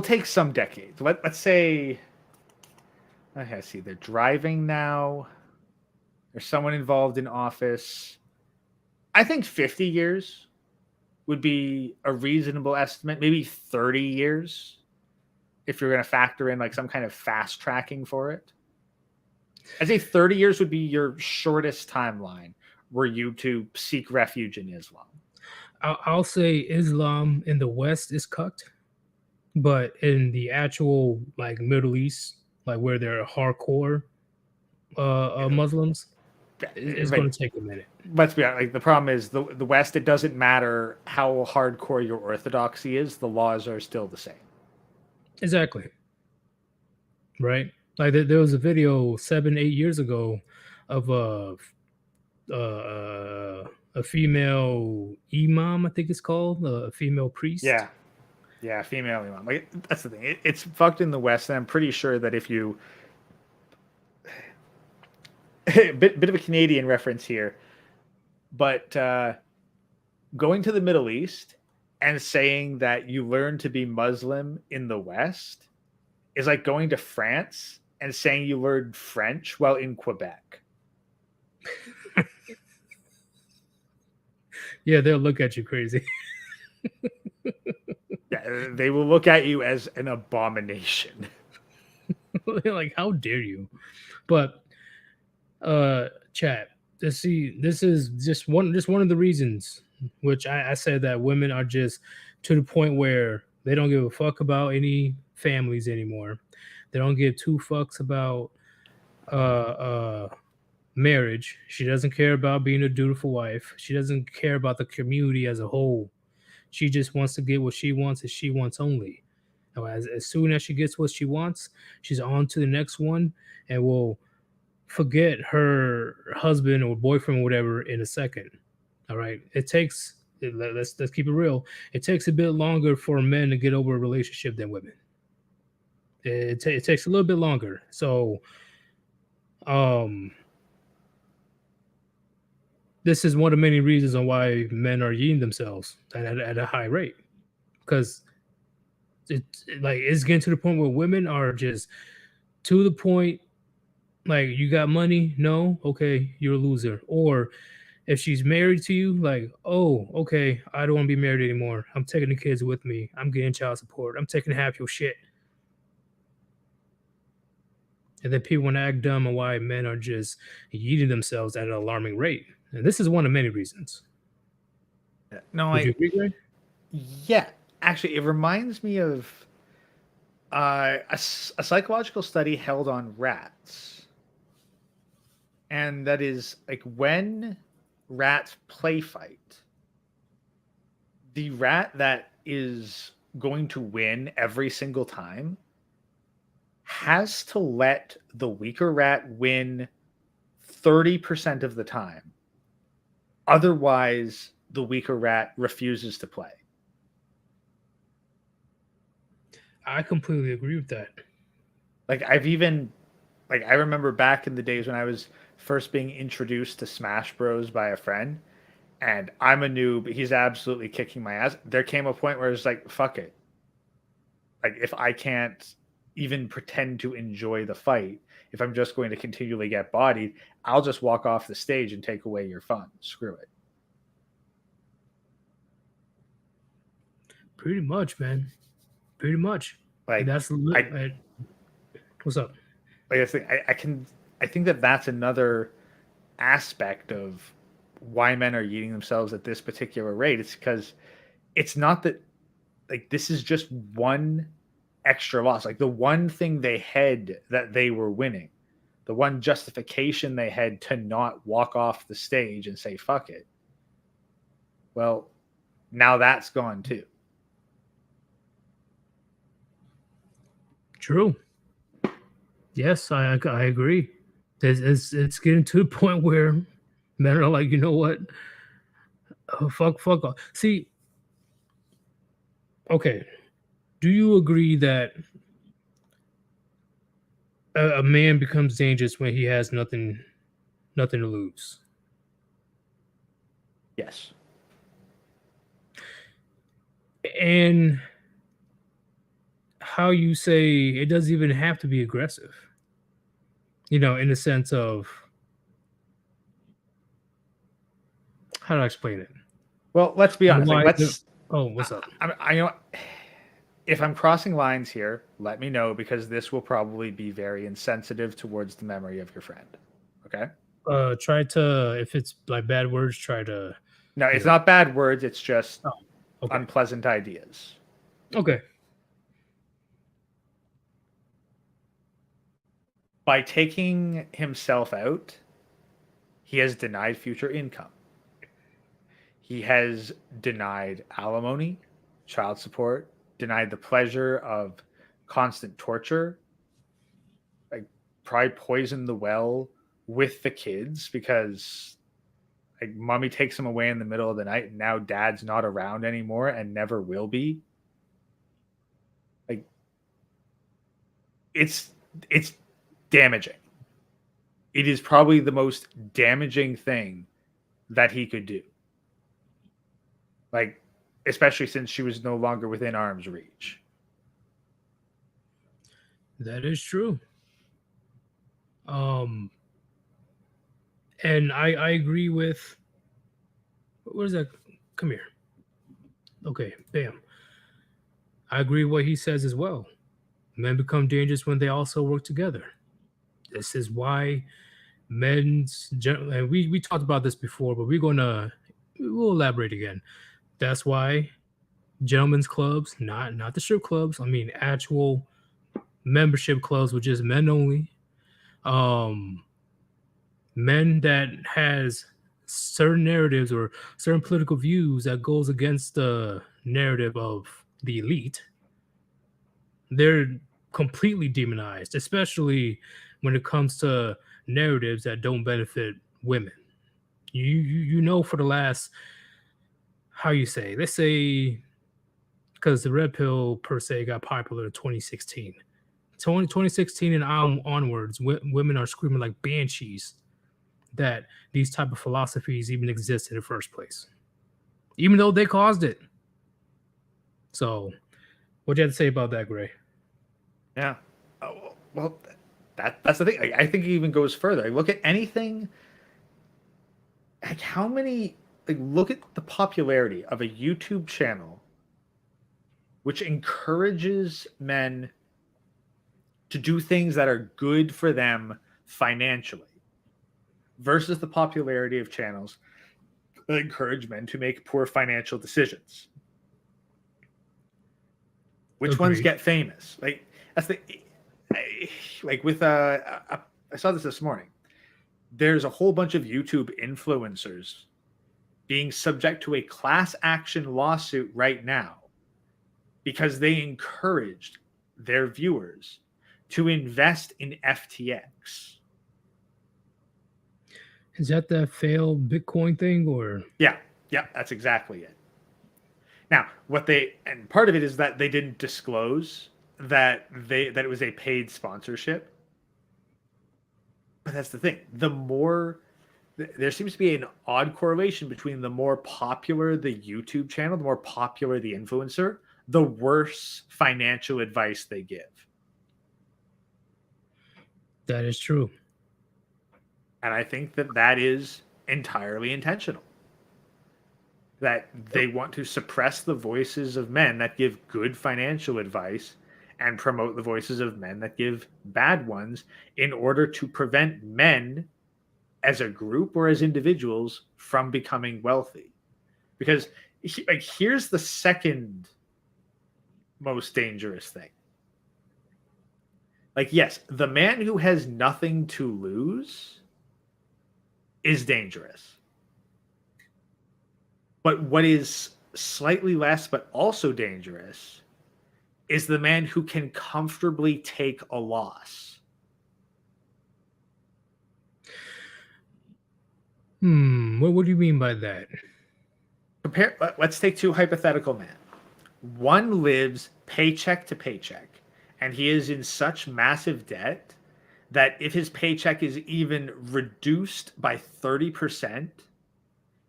take some decades. Let's say, I see they're driving now. There's someone involved in office. I think 50 years would be a reasonable estimate. Maybe 30 years if you're going to factor in like some kind of fast tracking for it. I'd say 30 years would be your shortest timeline were you to seek refuge in Islam. I'll say Islam in the West is cucked, but in the actual like Middle East, like where they're hardcore Muslims, it's going to take a minute. Let's be honest. Like the problem is the West. It doesn't matter how hardcore your orthodoxy is. The laws are still the same. Exactly. Right. Like there was a video 7-8 years ago of a female imam, I think it's called, a female priest. Yeah, female imam. Like that's the thing. It's fucked in the West, and I'm pretty sure that if you bit of a Canadian reference here, but going to the Middle East and saying that you learn to be Muslim in the West is like going to France and saying you learned French while in Quebec. Yeah, they'll look at you crazy. Yeah, they will look at you as an abomination. They're like, how dare you? But chat, this is just one of the reasons which I said that women are just to the point where they don't give a fuck about any families anymore. They don't give two fucks about marriage. She doesn't care about being a dutiful wife. She doesn't care about the community as a whole. She just wants to get what she wants, and she wants only. Now, as soon as she gets what she wants, she's on to the next one and will forget her husband or boyfriend or whatever in a second. All right. Let's keep it real. It takes a bit longer for men to get over a relationship than women. It takes a little bit longer. So this is one of many reasons on why men are eating themselves at a high rate, because it's getting to the point where women are just to the point, like, you got money? No? Okay, you're a loser. Or if she's married to you, like, oh, okay, I don't want to be married anymore. I'm taking the kids with me. I'm getting child support. I'm taking half your shit. And then people want to act dumb on why men are just eating themselves at an alarming rate. And this is one of many reasons. No, Would you agree, Greg? Yeah, actually, it reminds me of a psychological study held on rats. And that is like when rats play fight, the rat that is going to win every single time has to let the weaker rat win 30% of the time. Otherwise, the weaker rat refuses to play. I completely agree with that. Like I remember back in the days when I was first being introduced to Smash Bros by a friend, and I'm a noob, he's absolutely kicking my ass. There came a point where it's like, fuck it. Like if I can't even pretend to enjoy the fight. If I'm just going to continually get bodied, I'll just walk off the stage and take away your fun. Screw it. Pretty much, man. Pretty much. Like That's what's up? like I think that that's another aspect of why men are eating themselves at this particular rate. It's because it's not that, like, this is just one extra loss. Like, the one thing they had that they were winning, the one justification they had to not walk off the stage and say fuck it, well, now that's gone too. True. Yes, I agree. It's getting to the point where men are like, you know what? Fuck off. See, okay. Do you agree that a man becomes dangerous when he has nothing to lose? Yes. And how you say it doesn't even have to be aggressive, in the sense of, how do I explain it? Well, let's be honest. Like, what's up? I know if I'm crossing lines here, let me know, because this will probably be very insensitive towards the memory of your friend. Okay. Try to, if it's like bad words, try to. No, it's not bad words. It's just okay. unpleasant ideas. Okay. By taking himself out, he has denied future income. He has denied alimony, child support, denied the pleasure of constant torture, like probably poisoned the well with the kids, because like mommy takes him away in the middle of the night and now dad's not around anymore and never will be. Like, it's damaging. It is probably the most damaging thing that he could do. Like, especially since she was no longer within arm's reach. That is true. And I agree with, what is that? Come here. Okay, bam. I agree with what he says as well. Men become dangerous when they also work together. This is why men's, and we talked about this before, but we'll elaborate again. That's why gentlemen's clubs, not the strip clubs, I mean actual membership clubs with just men only, men that has certain narratives or certain political views that goes against the narrative of the elite, they're completely demonized, especially when it comes to narratives that don't benefit women. For the last, how you say, let's say, because the red pill per se got popular in 2016. 2016 and onwards, women are screaming like banshees that these type of philosophies even exist in the first place, even though they caused it. So, what do you have to say about that, Gray? Yeah. Oh, well, that's the thing. I think it even goes further. Look at anything. Like, how many? Like, look at the popularity of a YouTube channel which encourages men to do things that are good for them financially, versus the popularity of channels that encourage men to make poor financial decisions. Which ones get famous? Like, that's the, like with I saw this morning. There's a whole bunch of YouTube influencers being subject to a class action lawsuit right now because they encouraged their viewers to invest in FTX. Is that failed Bitcoin thing, or? Yeah, that's exactly it. Now, and part of it is that they didn't disclose that it was a paid sponsorship. But that's the thing. There seems to be an odd correlation between the more popular the YouTube channel, the more popular the influencer, the worse financial advice they give. That is true. And I think that that is entirely intentional. That they want to suppress the voices of men that give good financial advice and promote the voices of men that give bad ones in order to prevent men as a group or as individuals from becoming wealthy. Because like, here's the second most dangerous thing. Like, yes, the man who has nothing to lose is dangerous. But what is slightly less, but also dangerous, is the man who can comfortably take a loss. What do you mean by that? Let's take two hypothetical men. One lives paycheck to paycheck, and he is in such massive debt that if his paycheck is even reduced by 30%,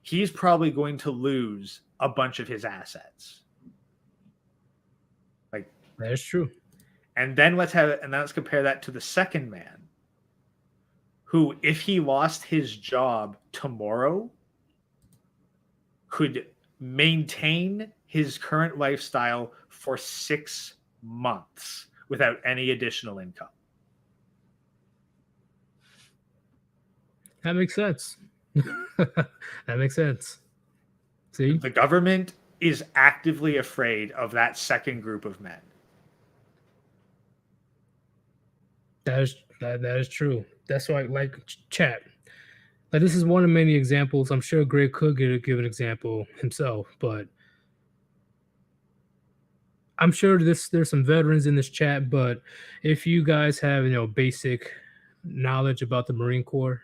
he's probably going to lose a bunch of his assets. Like, That's true. and then let's compare that to the second man, who, if he lost his job tomorrow, could maintain his current lifestyle for 6 months without any additional income. That makes sense. That makes sense. See? The government is actively afraid of that second group of men. That is true. That's why, like, chat. Like, this is one of many examples. I'm sure Greg could give an example himself, but I'm sure there's some veterans in this chat. But if you guys have basic knowledge about the Marine Corps,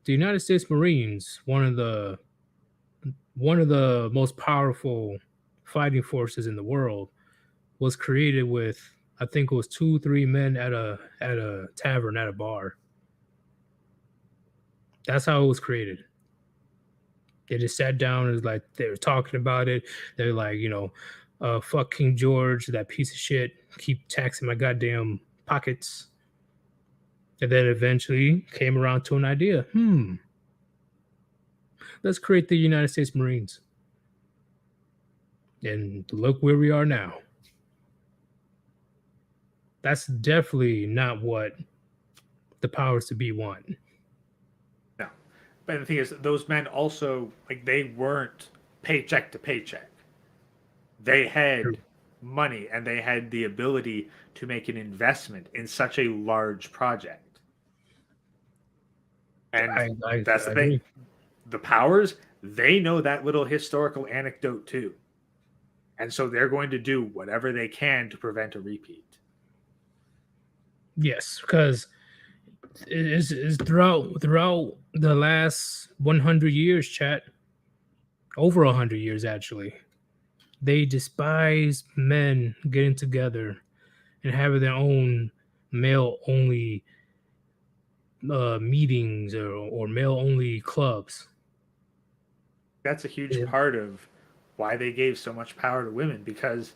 the United States Marines, one of the most powerful fighting forces in the world, was created with, I think it was 2-3 men at a tavern, at a bar. That's how it was created. They just sat down and like they were talking about it. They're like, fuck King George, that piece of shit, keep taxing my goddamn pockets. And then eventually came around to an idea. Let's create the United States Marines. And look where we are now. That's definitely not what the powers to be want. No. But the thing is, those men also, like, they weren't paycheck to paycheck. They had money and they had the ability to make an investment in such a large project. And that's the thing. The powers, they know that little historical anecdote too. And so they're going to do whatever they can to prevent a repeat. Yes, because it is throughout the last 100 years, chat, over 100 years actually, they despise men getting together and having their own male-only meetings or male-only clubs. That's a huge part of why they gave so much power to women, because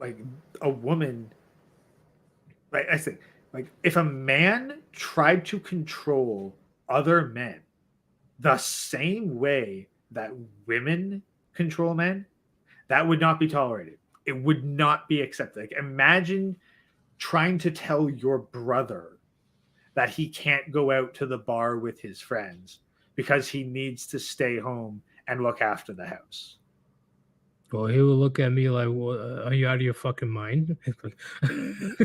like a woman, like I think, like if a man tried to control other men the same way that women control men, that would not be tolerated. It would not be accepted. Like, imagine trying to tell your brother that he can't go out to the bar with his friends because he needs to stay home and look after the house. Well, he will look at me like, well, "Are you out of your fucking mind?"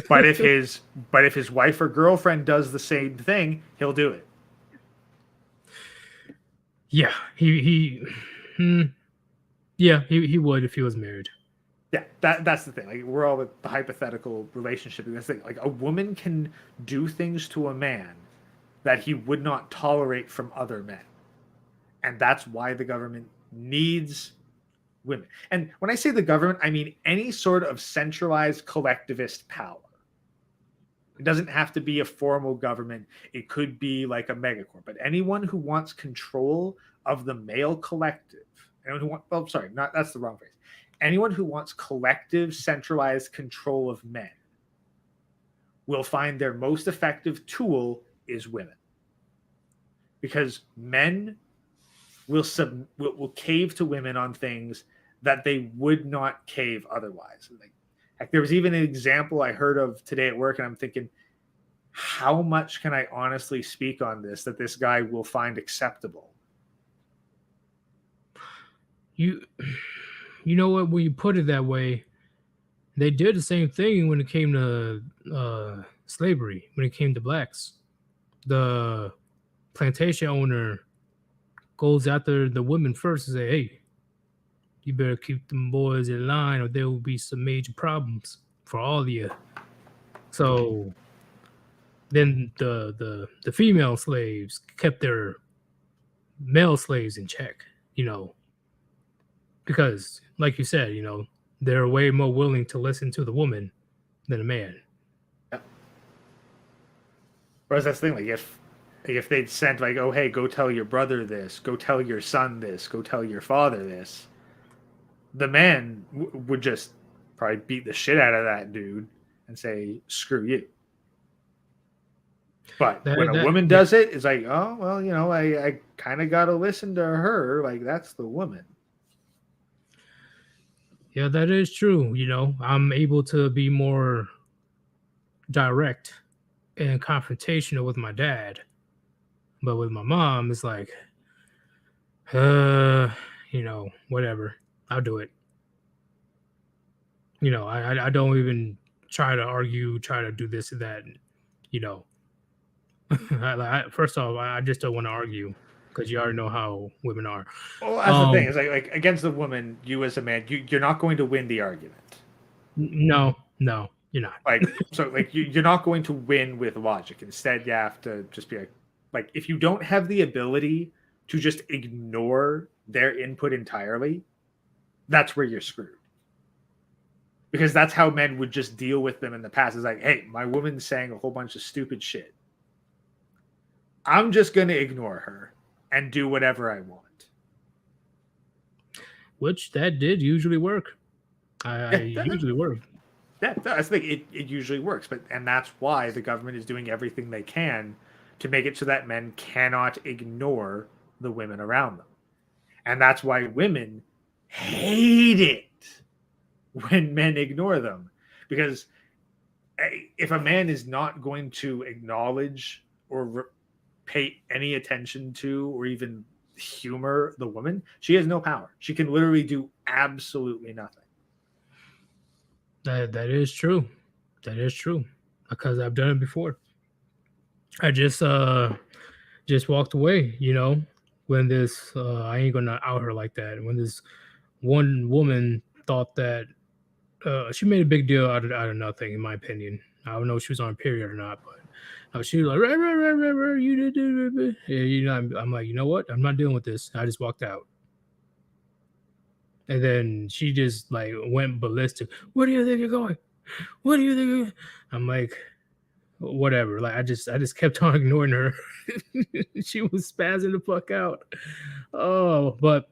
But if his wife or girlfriend does the same thing, he'll do it. Yeah, he would if he was married. Yeah, that's the thing. Like, we're all with the hypothetical relationship. That's the thing. Like, a woman can do things to a man that he would not tolerate from other men, and that's why the government needs women. And when I say the government, I mean any sort of centralized collectivist power. It doesn't have to be a formal government. It could be like a megacorp. But anyone who wants control of the male collective, that's the wrong phrase. Anyone who wants collective, centralized control of men will find their most effective tool is women. Because men will cave to women on things that they would not cave otherwise. Like there was even an example I heard of today at work, and I'm thinking, how much can I honestly speak on this that this guy will find acceptable? You know what? When you put it that way, they did the same thing when it came to slavery. When it came to blacks, the plantation owner goes after the women first and say, "Hey, you better keep them boys in line, or there will be some major problems for all of you." So then the female slaves kept their male slaves in check, because, like you said, they're way more willing to listen to the woman than a man. Whereas that's the thing, like if they'd sent like, oh hey, go tell your brother this, go tell your son this, go tell your father this, the man would just probably beat the shit out of that dude and say, screw you. But when a woman does it, it's like, oh well, I kind of got to listen to her. Like that's the woman. Yeah, that is true. I'm able to be more direct and confrontational with my dad, but with my mom, it's like, whatever. I'll do it. I don't even try to argue, try to do this or that. First off, I just don't want to argue because you already know how women are. Well, that's the thing. Is like against the woman, you as a man, you're not going to win the argument. No, you're not. You're not going to win with logic. Instead, you have to just be like if you don't have the ability to just ignore their input entirely, that's where you're screwed. Because that's how men would just deal with them in the past. It's like, hey, my woman's saying a whole bunch of stupid shit. I'm just going to ignore her and do whatever I want. Which that did usually work. Usually work. Yeah, I think it usually works. And that's why the government is doing everything they can to make it so that men cannot ignore the women around them. And that's why women hate it when men ignore them. Because if a man is not going to acknowledge or pay any attention to or even humor the woman, she has no power. She can literally do absolutely nothing. That is true. That is true. Because I've done it before. I just walked away, when this I ain't gonna out her like that. When this one woman thought that she made a big deal out of nothing, in my opinion. I don't know if she was on a period or not, but she was like, you did, yeah, I'm like, you know what? I'm not dealing with this. I just walked out. And then she just like went ballistic. Where do you think you're going? What do you think? You're going? I'm like, whatever. Like I just kept on ignoring her. She was spazzing the fuck out. Oh, but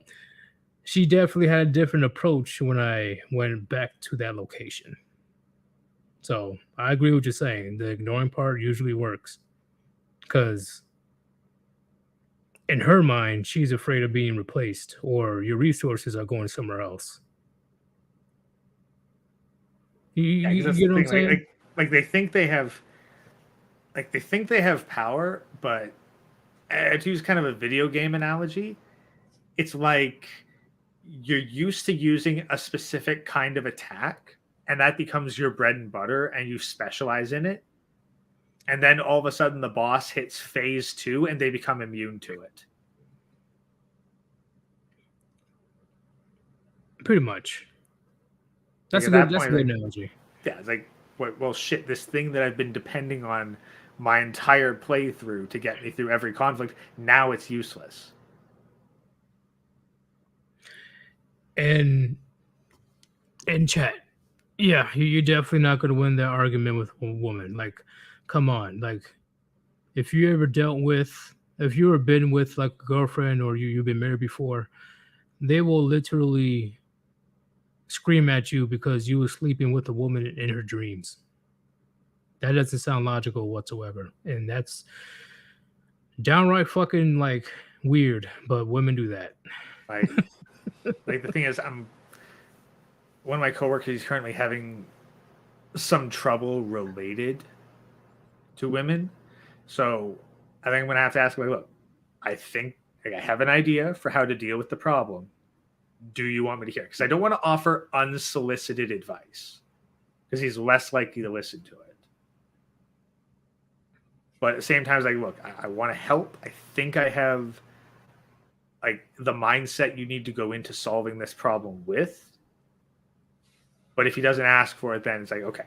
she definitely had a different approach when I went back to that location. So I agree with what you're saying. The ignoring part usually works because in her mind, she's afraid of being replaced or your resources are going somewhere else. You get what I'm saying? Like they think they have power, but to use kind of a video game analogy, it's like you're used to using a specific kind of attack and that becomes your bread and butter and you specialize in it. And then all of a sudden the boss hits phase 2 and they become immune to it. Pretty much. That's a good analogy. Yeah, it's like, well, shit, this thing that I've been depending on my entire playthrough to get me through every conflict, now it's useless. And in chat, yeah, you're definitely not going to win that argument with a woman. Like, come on. Like, if you ever been with like a girlfriend or you've been married before, they will literally scream at you because you were sleeping with a woman in her dreams. That doesn't sound logical whatsoever. And that's downright fucking like weird, but women do that. Like, like the thing is, one of my coworkers is currently having some trouble related to women. So I think I'm going to have to ask him, like, look, I think I have an idea for how to deal with the problem. Do you want me to hear? Because I don't want to offer unsolicited advice because he's less likely to listen to it. But at the same time, it's like, look, I want to help. I think I have like the mindset you need to go into solving this problem with. But if he doesn't ask for it, then it's like, okay.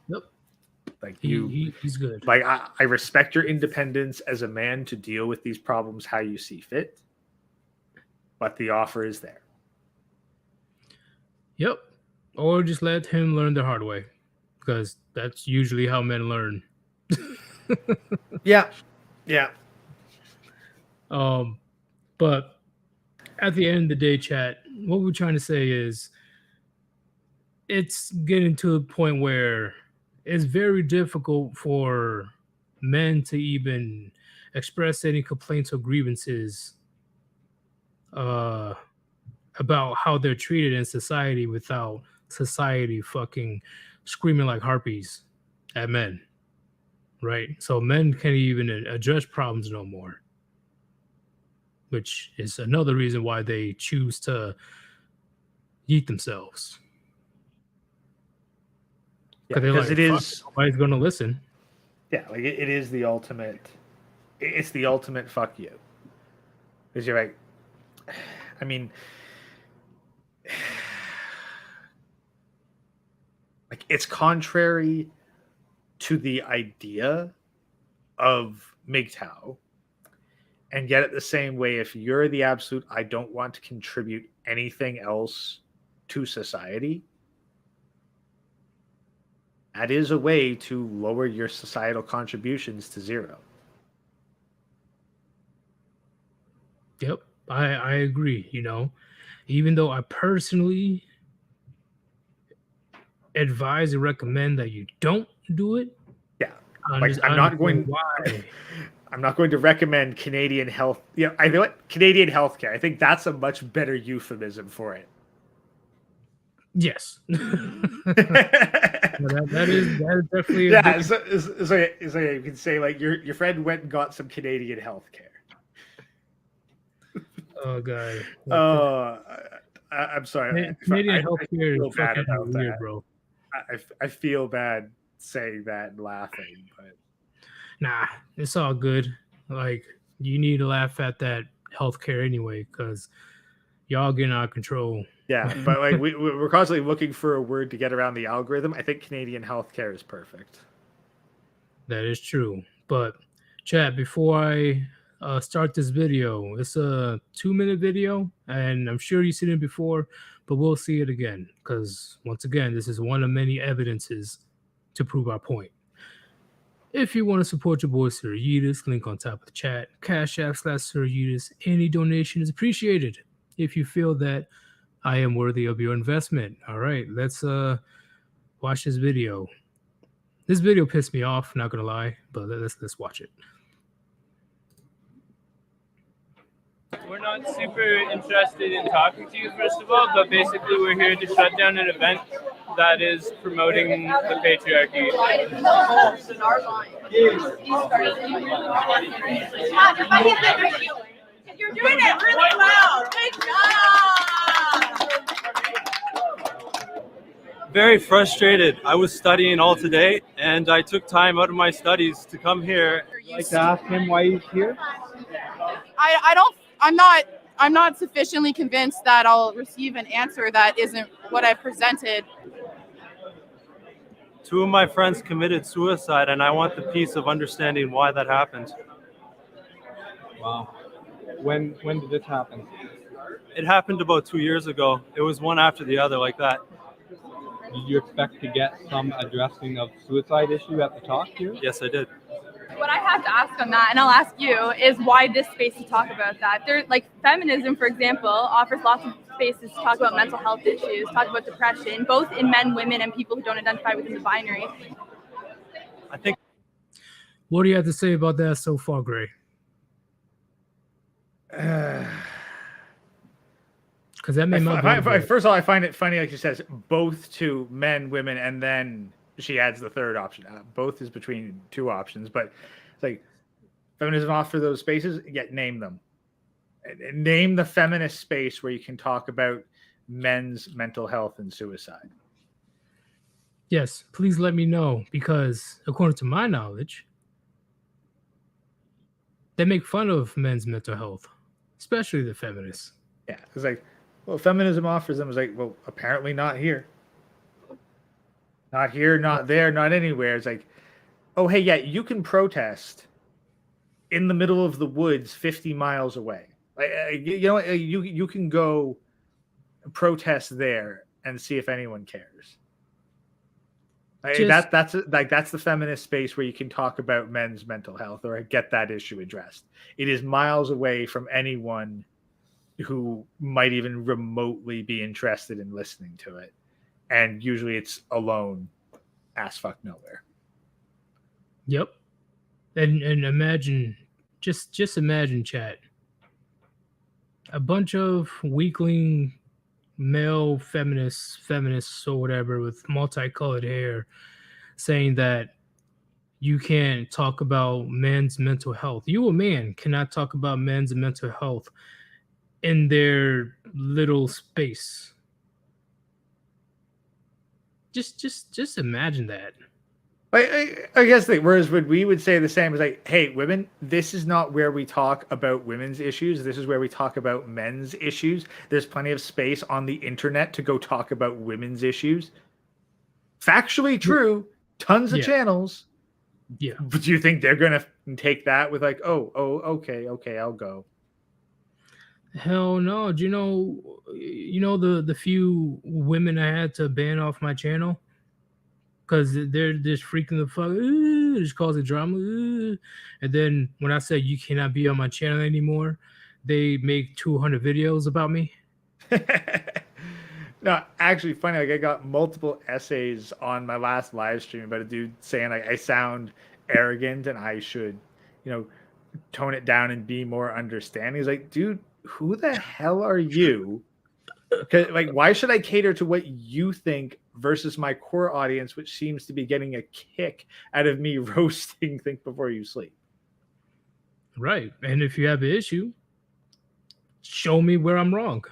Yep. Like he's good. Like I respect your independence as a man to deal with these problems how you see fit. But the offer is there. Yep. Or just let him learn the hard way, because that's usually how men learn. Yeah. But at the end of the day, chat, what we're trying to say is it's getting to a point where it's very difficult for men to even express any complaints or grievances about how they're treated in society without society fucking screaming like harpies at men, right? So men can't even address problems no more, which is another reason why they choose to yeet themselves. Because like, it is, nobody's gonna listen. Yeah, like it is the ultimate. It's the ultimate fuck you. Because you're like, I mean, like it's contrary to the idea of MGTOW. And yet at the same way, if you're the absolute, I don't want to contribute anything else to society, that is a way to lower your societal contributions to zero. Yep, I agree. You know, even though I personally advise and recommend that you don't do it. Yeah, like I'm not going. Why? I'm not going to recommend Canadian health. Yeah, I know what Canadian healthcare. I think that's a much better euphemism for it. Yes. that is definitely it's like you can say like your friend went and got some Canadian healthcare. Oh god. I'm sorry. Canadian healthcare is fucking weird, that. Bro. I feel bad saying that and laughing, but nah, it's all good. Like you need to laugh at that healthcare anyway, because y'all getting out of control. Yeah, but like we're constantly looking for a word to get around the algorithm. I think Canadian healthcare is perfect. That is true. But chat, before I start this video, it's a 2-minute video, and I'm sure you've seen it before, but we'll see it again because once again, this is one of many evidences to prove our point. If you want to support your boy Sir Yeetus, link on top of the chat, Cash App /Sir Yeetus. Any donation is appreciated if you feel that I am worthy of your investment. All right, let's watch this video. This video pissed me off, not gonna lie, but let's watch it. We're not super interested in talking to you, first of all, but basically we're here to shut down an event that is promoting the patriarchy. You're doing it really well. Good job. Very frustrated. I was studying all today, and I took time out of my studies to come here. I'd like to ask him why he's here. I'm not sufficiently convinced that I'll receive an answer that isn't what I presented. 2 of my friends committed suicide, and I want the peace of understanding why that happened. Wow. When did this happen? It happened about 2 years ago. It was one after the other like that. Did you expect to get some addressing of suicide issue at the talk here? Yes, I did. What I have to ask on that, and I'll ask you, is why this space to talk about that? There, like feminism, for example, offers lots of spaces to talk about mental health issues, talk about depression, both in men, women, and people who don't identify within the binary. I think What do you have to say about that so far, Gray? Because that made my blood boil. First of all, I find it funny, like she says, both to men, women, and then she adds the third option. Both is between two options, but it's like feminism offer those spaces. Yet name them. Name the feminist space where you can talk about men's mental health and suicide. Yes, please let me know, because according to my knowledge, they make fun of men's mental health, especially the feminists. Yeah, it's like, well, feminism offers them. It's like, well, apparently not here. Not here, not there, not anywhere. It's like, oh, hey, yeah, you can protest in the middle of the woods 50 miles away. You know, you can go protest there and see if anyone cares. That's the feminist space where you can talk about men's mental health or get that issue addressed. It is miles away from anyone who might even remotely be interested in listening to it, and usually it's alone, ass fuck nowhere. Yep. And imagine, just imagine, chat, a bunch of weakling male feminists or whatever with multicolored hair saying that you can't talk about men's mental health. You, a man, cannot talk about men's mental health in their little space. Just imagine that. I guess whereas we would say the same is like, hey, women, this is not where we talk about women's issues. This is where we talk about men's issues. There's plenty of space on the internet to go talk about women's issues. Factually true, tons of channels. Yeah. But do you think they're gonna take that with like, okay, I'll go? Hell no. Do you know the few women I had to ban off my channel? Because they're just freaking the fuck, just causing drama. And then when I said you cannot be on my channel anymore, they make 200 videos about me. No, actually, funny. Like I got multiple essays on my last live stream about a dude saying like I sound arrogant and I should, tone it down and be more understanding. He's like, dude, who the hell are you? Because why should I cater to what you think versus my core audience, which seems to be getting a kick out of me roasting Think Before You Sleep? Right. And if you have an issue, show me where I'm wrong.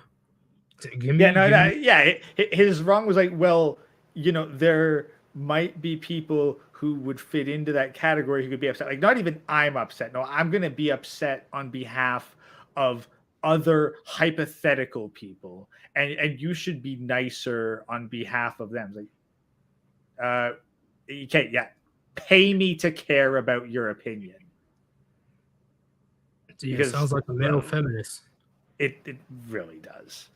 His wrong was like, well, there might be people who would fit into that category who could be upset. Like, not even I'm upset. No, I'm going to be upset on behalf of other hypothetical people, and you should be nicer on behalf of them. Like, okay, yeah, pay me to care about your opinion. Yeah, because, sounds like a male feminist. It really does.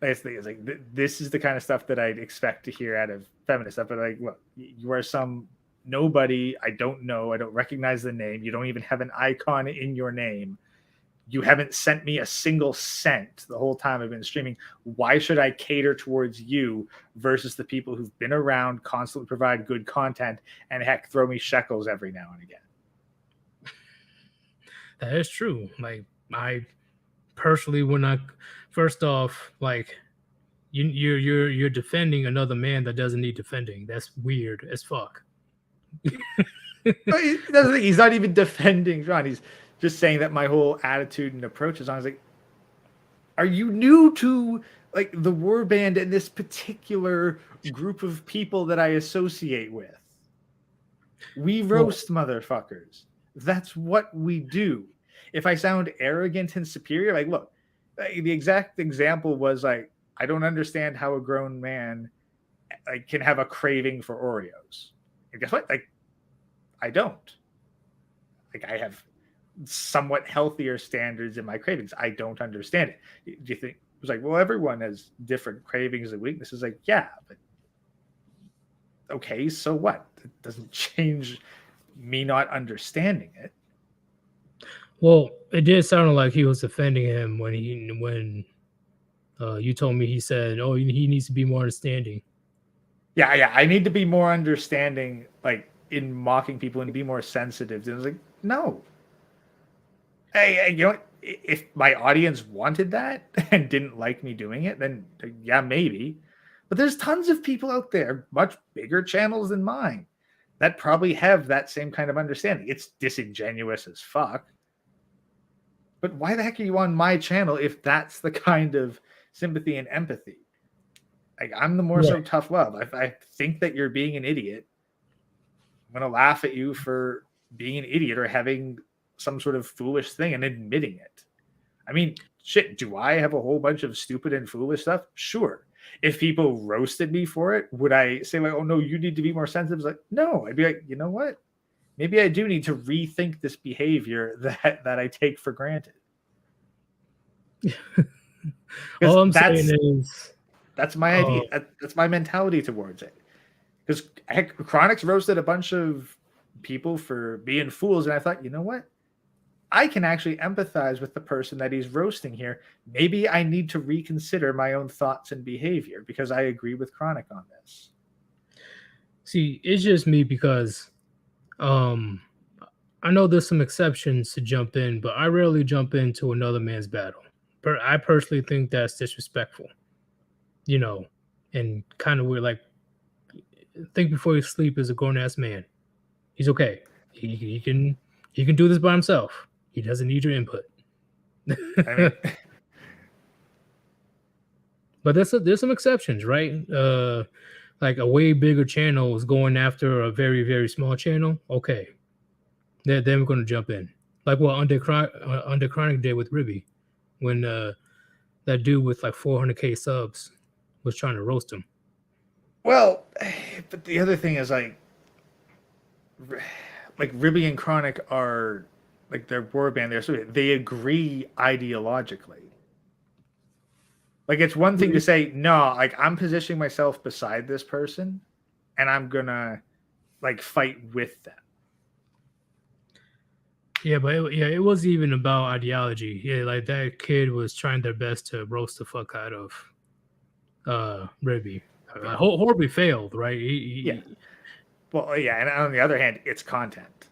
It's like this is the kind of stuff that I'd expect to hear out of feminist stuff. But like, look, you are some nobody. I don't know. I don't recognize the name. You don't even have an icon in your name. You haven't sent me a single cent the whole time I've been streaming. Why should I cater towards you versus the people who've been around, constantly provide good content, and heck, throw me shekels every now and again? That is true. Like, I personally, first off, like, you're defending another man that doesn't need defending. That's weird as fuck. He's not even defending John. He's just saying that my whole attitude and approach is on. I was like, are you new to like the warband and this particular group of people that I associate with? We roast motherfuckers. That's what we do. If I sound arrogant and superior, like, look, the exact example was like, I don't understand how a grown man can have a craving for Oreos. And guess what? Like, I don't. Like, I have somewhat healthier standards in my cravings. I don't understand it. Do you think it was like, well, everyone has different cravings and weaknesses? Like, yeah, but okay, so what? It doesn't change me not understanding it. Well, it did sound like he was defending him when You told me he said, "Oh, he needs to be more understanding." Yeah. I need to be more understanding, like in mocking people, and be more sensitive. And I was like, no. Hey, you know what? If my audience wanted that and didn't like me doing it, then yeah, maybe. But there's tons of people out there, much bigger channels than mine, that probably have that same kind of understanding. It's disingenuous as fuck. But why the heck are you on my channel if that's the kind of sympathy and empathy? Like, I'm the more so tough love. If I think that you're being an idiot, I'm going to laugh at you for being an idiot or having some sort of foolish thing and admitting it. I mean, shit, do I have a whole bunch of stupid and foolish stuff? Sure. If people roasted me for it, would I say, like, oh, no, you need to be more sensitive? It's like, no. I'd be like, you know what? Maybe I do need to rethink this behavior that I take for granted. All I'm saying is... That's my idea. That's my mentality towards it. Because Chronix roasted a bunch of people for being fools, and I thought, you know what? I can actually empathize with the person that he's roasting here. Maybe I need to reconsider my own thoughts and behavior because I agree with Chronic on this. See, it's just me because I know there's some exceptions to jump in, but I rarely jump into another man's battle. I personally think that's disrespectful. You know, and kind of weird. Like, think before you sleep is a grown-ass man. He's okay. He can do this by himself. He doesn't need your input. I mean, but there's some exceptions, right? Like a way bigger channel is going after a very, very small channel. Okay, then we're going to jump in, like what Under Chronic did with Ribby, when that dude with like 400K subs was trying to roast him. Well, but the other thing is like Ribby and Chronic are like their war band. They agree ideologically. Like, it's one thing to say, no, like, I'm positioning myself beside this person and I'm gonna like fight with them. Yeah, but it wasn't even about ideology. Yeah, like that kid was trying their best to roast the fuck out of Ribby. Horby failed, right? Yeah. Well, yeah, and on the other hand, it's content.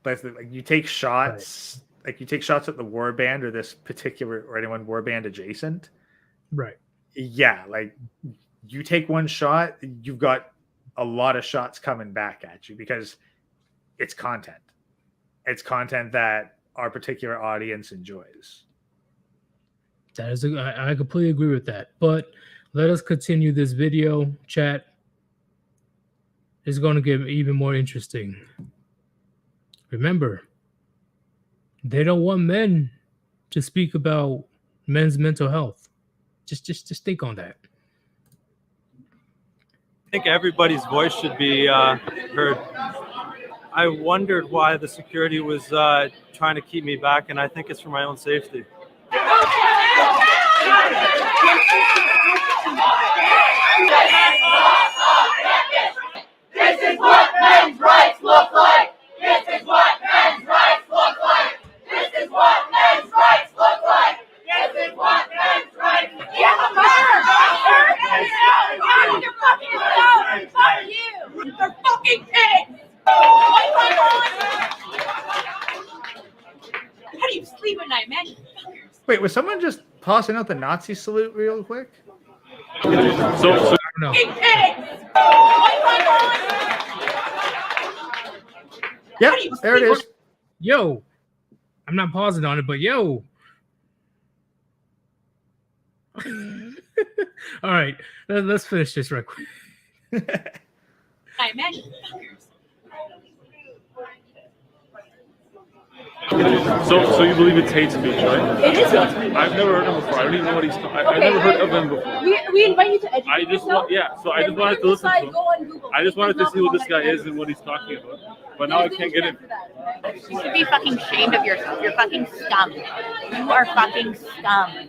But like, you take shots, right. Like you take shots at the warband or this particular or anyone warband adjacent. Right. Yeah, like you take one shot, you've got a lot of shots coming back at you because it's content. It's content that our particular audience enjoys. That is, I completely agree with that. But let us continue this video. Chat is going to get even more interesting. Remember, they don't want men to speak about men's mental health. Just think on that. I think everybody's voice should be heard. I wondered why the security was trying to keep me back, and I think it's for my own safety. This is what men's rights look like. This is what men's rights look like. This is what men's rights look like. This is what men's rights look like. Yeah, you're fucking dumb. Fuck you. They're fucking pigs. How do you sleep at night, man? Wait, was someone just tossing out the Nazi salute real quick? So no. Yep, there it is. Yo, I'm not pausing on it, but yo. All right, let's finish this right quick. I man. So you believe it's hate speech, right? It is hate speech. I've never heard him before. I don't even know what he's talking. I've never heard of him before. We invite you to educate I just yourself. so I just wanted to listen to him. Go on Google. I just wanted to see who this guy is and what he's talking about. But now I can't get it. You should be fucking ashamed of yourself. You're fucking scum. You are fucking scum.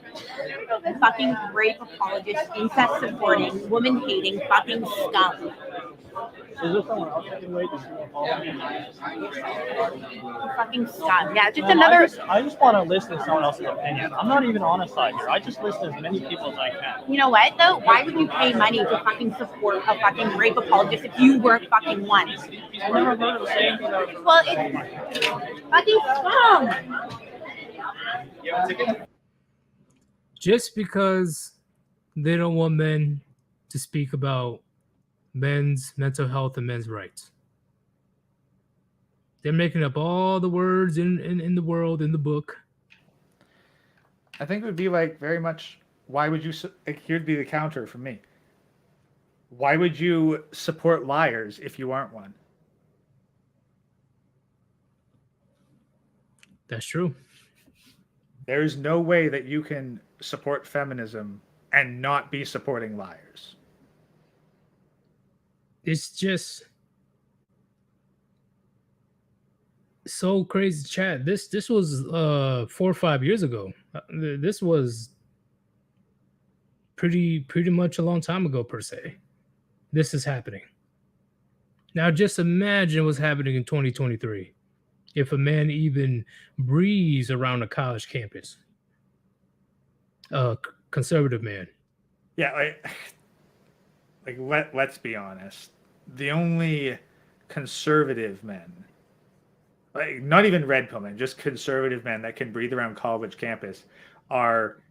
Fucking rape apologist, incest supporting, woman hating, fucking scum. Is there someone else that can wait? Fucking scum. Yeah, just another. I just want to listen to someone else's opinion. I'm not even on a side here. I just listen to as many people as I can. You know what though? Why would you pay money to fucking support a fucking rape apologist if you were fucking one? I never heard of the same thing. Well, it's fucking scum. Just because they don't want men to speak about men's mental health and men's rights. They're making up all the words in the world, in the book. I think it would be like very much, why would you, like, here'd be the counter for me. Why would you support liars if you aren't one? That's true. There is no way that you can support feminism and not be supporting liars. It's just so crazy, Chad. This was 4 or 5 years ago. This was pretty much a long time ago, per se. This is happening. Now just imagine what's happening in 2023 if a man even breathes around a college campus. Conservative man. Yeah, let's be honest. The only conservative men, like not even red pill men, just conservative men that can breathe around college campus are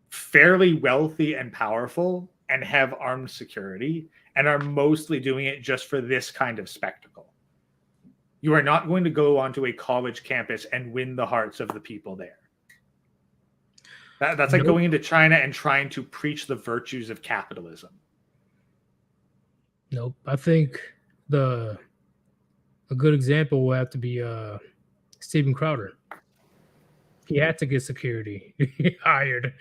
fairly wealthy and powerful and have armed security and are mostly doing it just for this kind of spectacle. You are not going to go onto a college campus and win the hearts of the people there. That's like going into China and trying to preach the virtues of capitalism. Nope. I think a good example will have to be Steven Crowder. He had to get security hired.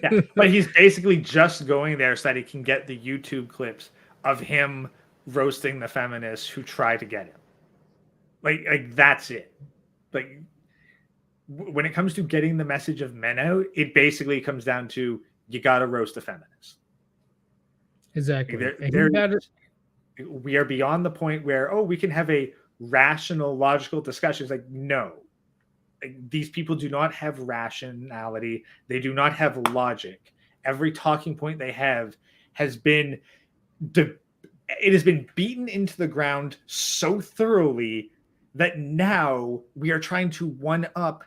Yeah, but he's basically just going there so that he can get the YouTube clips of him roasting the feminists who try to get him. Like that's it. Like when it comes to getting the message of men out, it basically comes down to you got to roast the feminists. Exactly. We are beyond the point where, we can have a rational, logical discussion. It's like, no. Like, these people do not have rationality. They do not have logic. Every talking point they have has been it has been beaten into the ground so thoroughly that now we are trying to one-up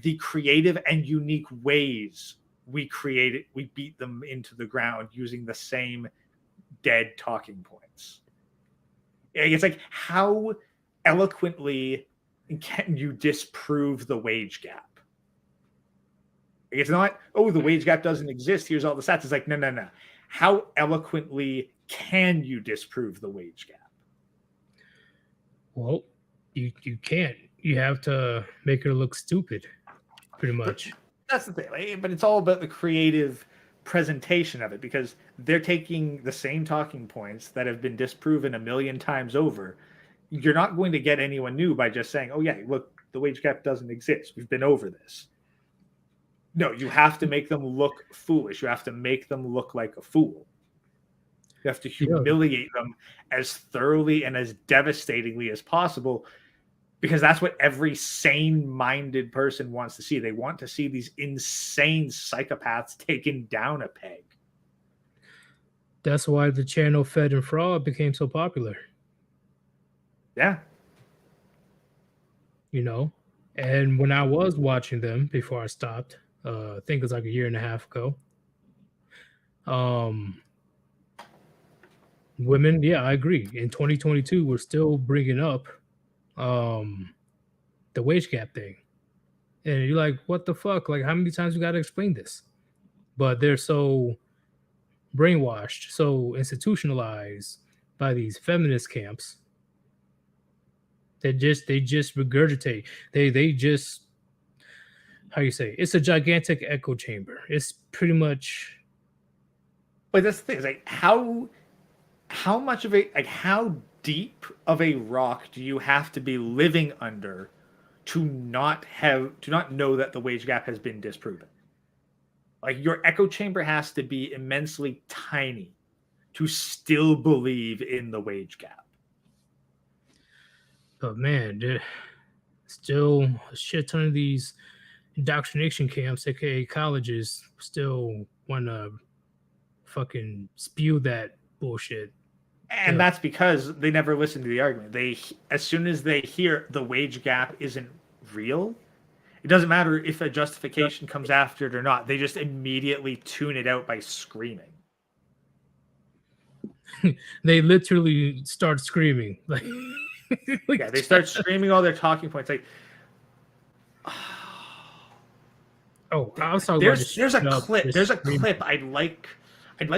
the creative and unique ways we beat them into the ground using the same dead talking points. It's like, how eloquently can you disprove the wage gap? It's not, the wage gap doesn't exist, here's all the stats. It's like, no. How eloquently can you disprove the wage gap? Well, you can't. You have to make her look stupid, pretty much. That's the thing. But it's all about the creative presentation of it, because they're taking the same talking points that have been disproven a million times over. You're not going to get anyone new by just saying, look, the wage gap doesn't exist. We've been over this. No, you have to make them look foolish. You have to make them look like a fool. You have to humiliate them as thoroughly and as devastatingly as possible, because that's what every sane-minded person wants to see. They want to see these insane psychopaths taken down a peg. That's why the channel Fed and Fraud became so popular. Yeah. And when I was watching them before I stopped, I think it was like a year and a half ago. Women, yeah, I agree. In 2022, we're still bringing up the wage gap thing. And you're like, what the fuck? Like, how many times we got to explain this? But they're so brainwashed, so institutionalized by these feminist camps. They just regurgitate. They just, how you say, it's a gigantic echo chamber. It's pretty much. But that's the thing. It's like, how much of how deep of a rock do you have to be living under to not know that the wage gap has been disproven? Like, your echo chamber has to be immensely tiny to still believe in the wage gap. But man, there's still a shit ton of these indoctrination camps, aka colleges, still want to fucking spew that bullshit. And that's because they never listen to the argument. As soon as they hear the wage gap isn't real, it doesn't matter if a justification comes after it or not. They just immediately tune it out by screaming. They literally start screaming. Like, yeah, they start screaming all their talking points. Like, oh, I was talking there's a clip. There's a screaming. clip I'd like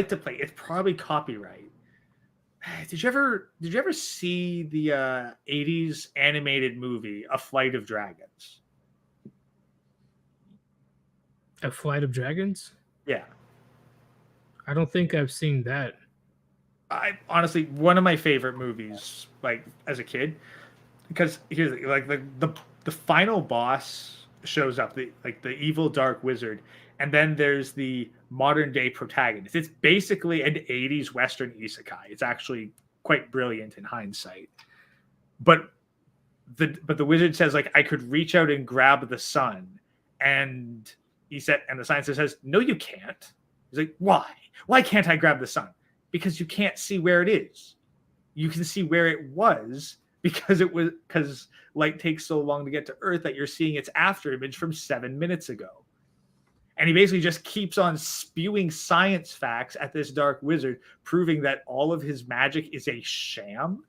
to play. It's probably copyright. Did you ever see the 80s animated movie A Flight of Dragons? A Flight of Dragons? Yeah. I don't think I've seen that. I honestly, one of my favorite movies, like as a kid, because here's the final boss shows up, the evil dark wizard, and then there's the modern day protagonist. It's basically an 80s Western isekai. It's actually quite brilliant in hindsight. But the wizard says, like, I could reach out and grab the sun. And the scientist says, no, you can't. He's like, why? Why can't I grab the sun? Because you can't see where it is. You can see where it was because light takes so long to get to Earth that you're seeing its after image from 7 minutes ago. And he basically just keeps on spewing science facts at this dark wizard, proving that all of his magic is a sham.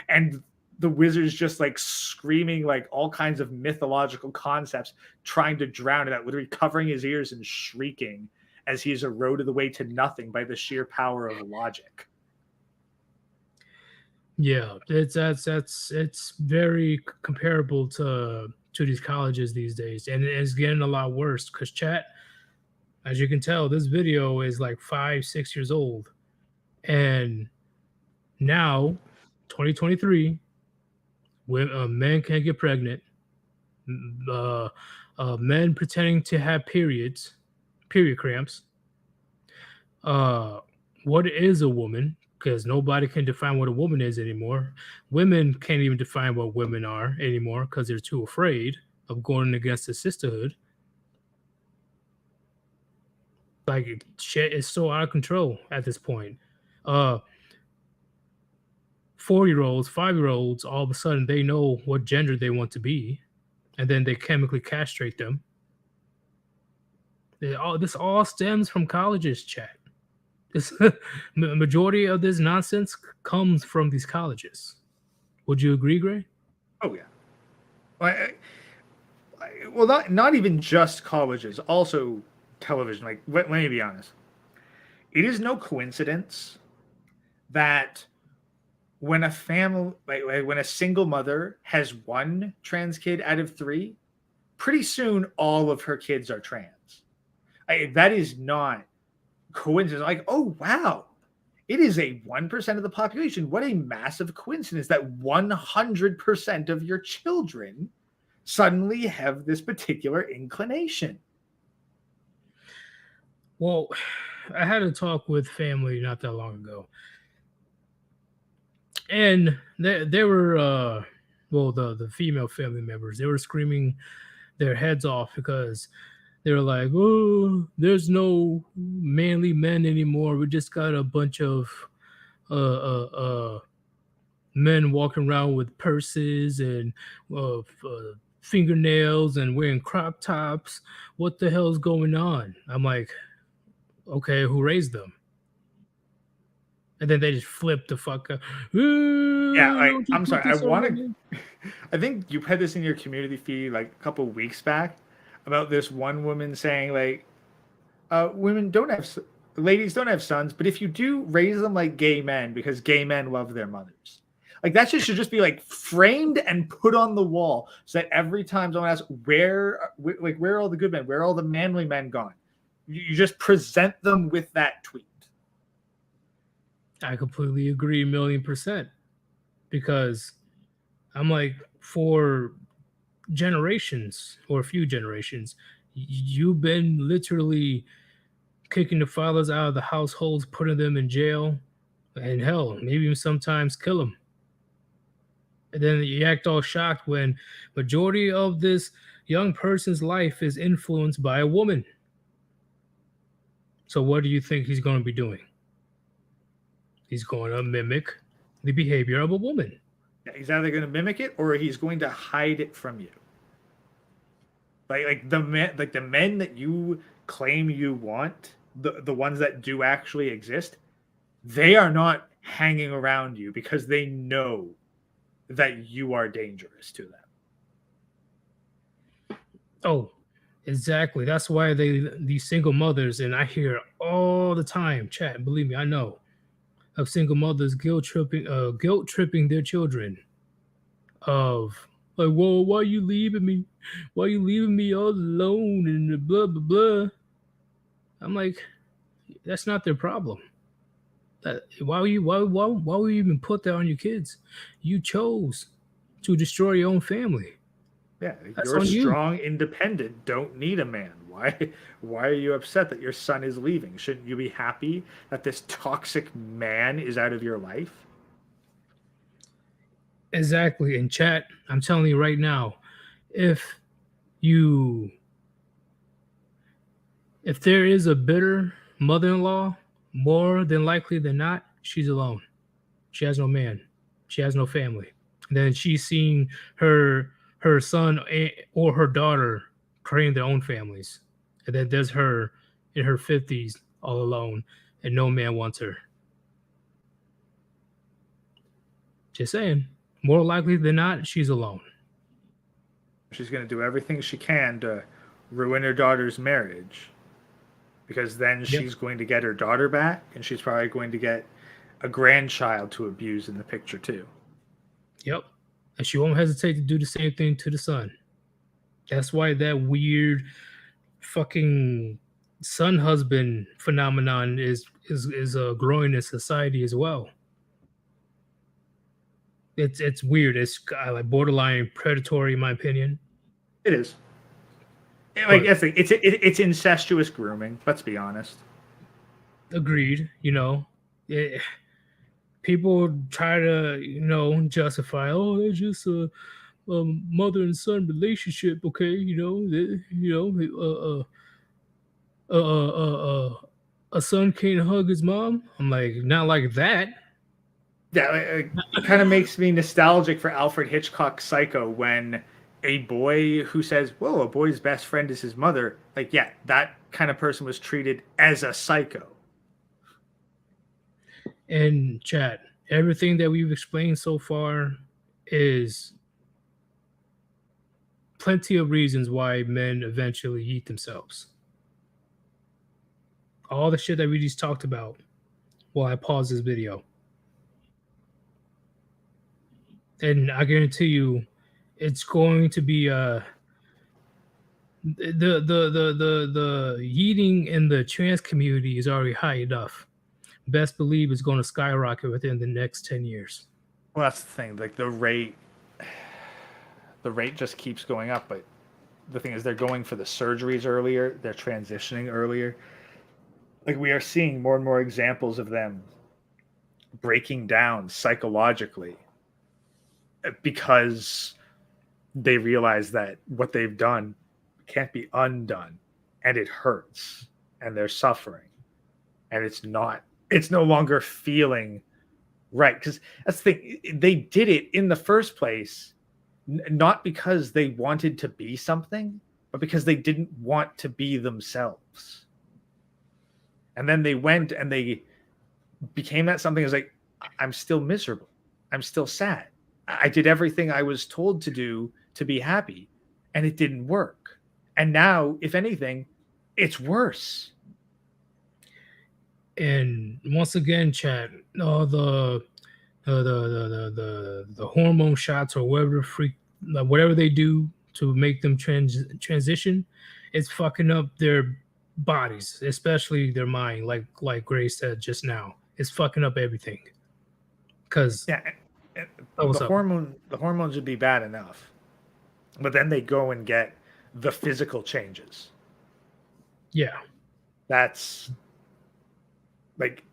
And the wizard's just like screaming like all kinds of mythological concepts, trying to drown it out, literally covering his ears and shrieking as he is eroded the way to nothing by the sheer power of logic. Yeah, it's very comparable to these colleges these days, and it's getting a lot worse because chat, as you can tell, this video is like 5-6 years old, and now 2023, when men can't get pregnant, men pretending to have period cramps. What is a woman? Because nobody can define what a woman is anymore. Women can't even define what women are anymore because they're too afraid of going against the sisterhood. Like, shit is so out of control at this point. 4-year-olds, 5-year-olds, all of a sudden they know what gender they want to be, and then they chemically castrate them. This all stems from colleges, chat. This majority of this nonsense comes from these colleges. Would you agree, Gray? Oh yeah. Well, not even just colleges, also television. Like, let me be honest. It is no coincidence that when a family, when a single mother has one trans kid out of 3, pretty soon all of her kids are trans. That is not coincidence. Like, oh wow, it is a 1% of the population. What a massive coincidence that 100% of your children suddenly have this particular inclination. Well, I had a talk with family not that long ago, and they were the female family members, they were screaming their heads off because they were like, oh, there's no manly men anymore. We just got a bunch of men walking around with purses and fingernails and wearing crop tops. What the hell is going on? I'm like, okay, who raised them? And then they just flip the fuck up. Yeah, I'm sorry. I think you had this in your community feed like a couple of weeks back about this one woman saying like, ladies don't have sons, but if you do, raise them like gay men because gay men love their mothers. Like, that shit should just be like framed and put on the wall so that every time someone asks, where are all the good men? Where are all the manly men gone? You just present them with that tweet. I completely agree 1,000,000%, because I'm like, for generations or a few generations, you've been literally kicking the fathers out of the households, putting them in jail, and hell, maybe even sometimes kill them. And then you act all shocked when majority of this young person's life is influenced by a woman. So what do you think he's going to be doing? He's going to mimic the behavior of a woman. Yeah, he's either going to mimic it or he's going to hide it from you. Like the men that you claim you want, the ones that do actually exist, they are not hanging around you because they know that you are dangerous to them. Oh, exactly. That's why these single mothers, and I hear all the time, chat, believe me, I know, of single mothers guilt tripping their children of like, whoa, why are you leaving me? Why are you leaving me all alone and blah blah blah? I'm like, that's not their problem. Why would you even put that on your kids? You chose to destroy your own family. Yeah, That's you're on you. strong, independent, don't need a man. Why are you upset that your son is leaving? Shouldn't you be happy that this toxic man is out of your life? Exactly. In chat, I'm telling you right now, if there is a bitter mother-in-law, more than likely than not, she's alone. She has no man. She has no family. And then she's seeing her son or her daughter creating their own families. And then there's her in her 50s all alone, and no man wants her. Just saying. More likely than not, she's alone. She's going to do everything she can to ruin her daughter's marriage, because then she's going to get her daughter back, and she's probably going to get a grandchild to abuse in the picture too. Yep. And she won't hesitate to do the same thing to the son. That's why that weird fucking son husband phenomenon is growing in society as well. It's weird. It's like borderline predatory, in my opinion. It is. Like it's incestuous grooming. Let's be honest. Agreed. People try to justify. Oh, they're just a mother and son relationship. Okay, a son can't hug his mom. I'm like, not like that. Yeah, it kind of makes me nostalgic for Alfred Hitchcock's Psycho, when a boy who says, "Whoa, a boy's best friend is his mother." Like, yeah, that kind of person was treated as a psycho. And chat, everything that we've explained so far is plenty of reasons why men eventually eat themselves. All the shit that we just talked about while I pause this video. And I guarantee you, it's going to be the yeeting in the trans community is already high enough. Best believe it's going to skyrocket within the next 10 years. Well, that's the thing. Like the rate just keeps going up. But the thing is, they're going for the surgeries earlier. They're transitioning earlier. Like, we are seeing more and more examples of them breaking down psychologically, because they realize that what they've done can't be undone, and it hurts, and they're suffering, and it's no longer feeling right. Because that's the thing, they did it in the first place, not because they wanted to be something, but because they didn't want to be themselves. And then they went and they became that something. Is like, I'm still miserable. I'm still sad. I did everything I was told to do to be happy, and it didn't work. And now, if anything, it's worse. And once again, chat, all the hormone shots or whatever they do to make them transition, it's fucking up their bodies, especially their mind. Like Grace said just now, it's fucking up everything. Because the hormones would be bad enough, but then they go and get the physical changes. Yeah, that's like,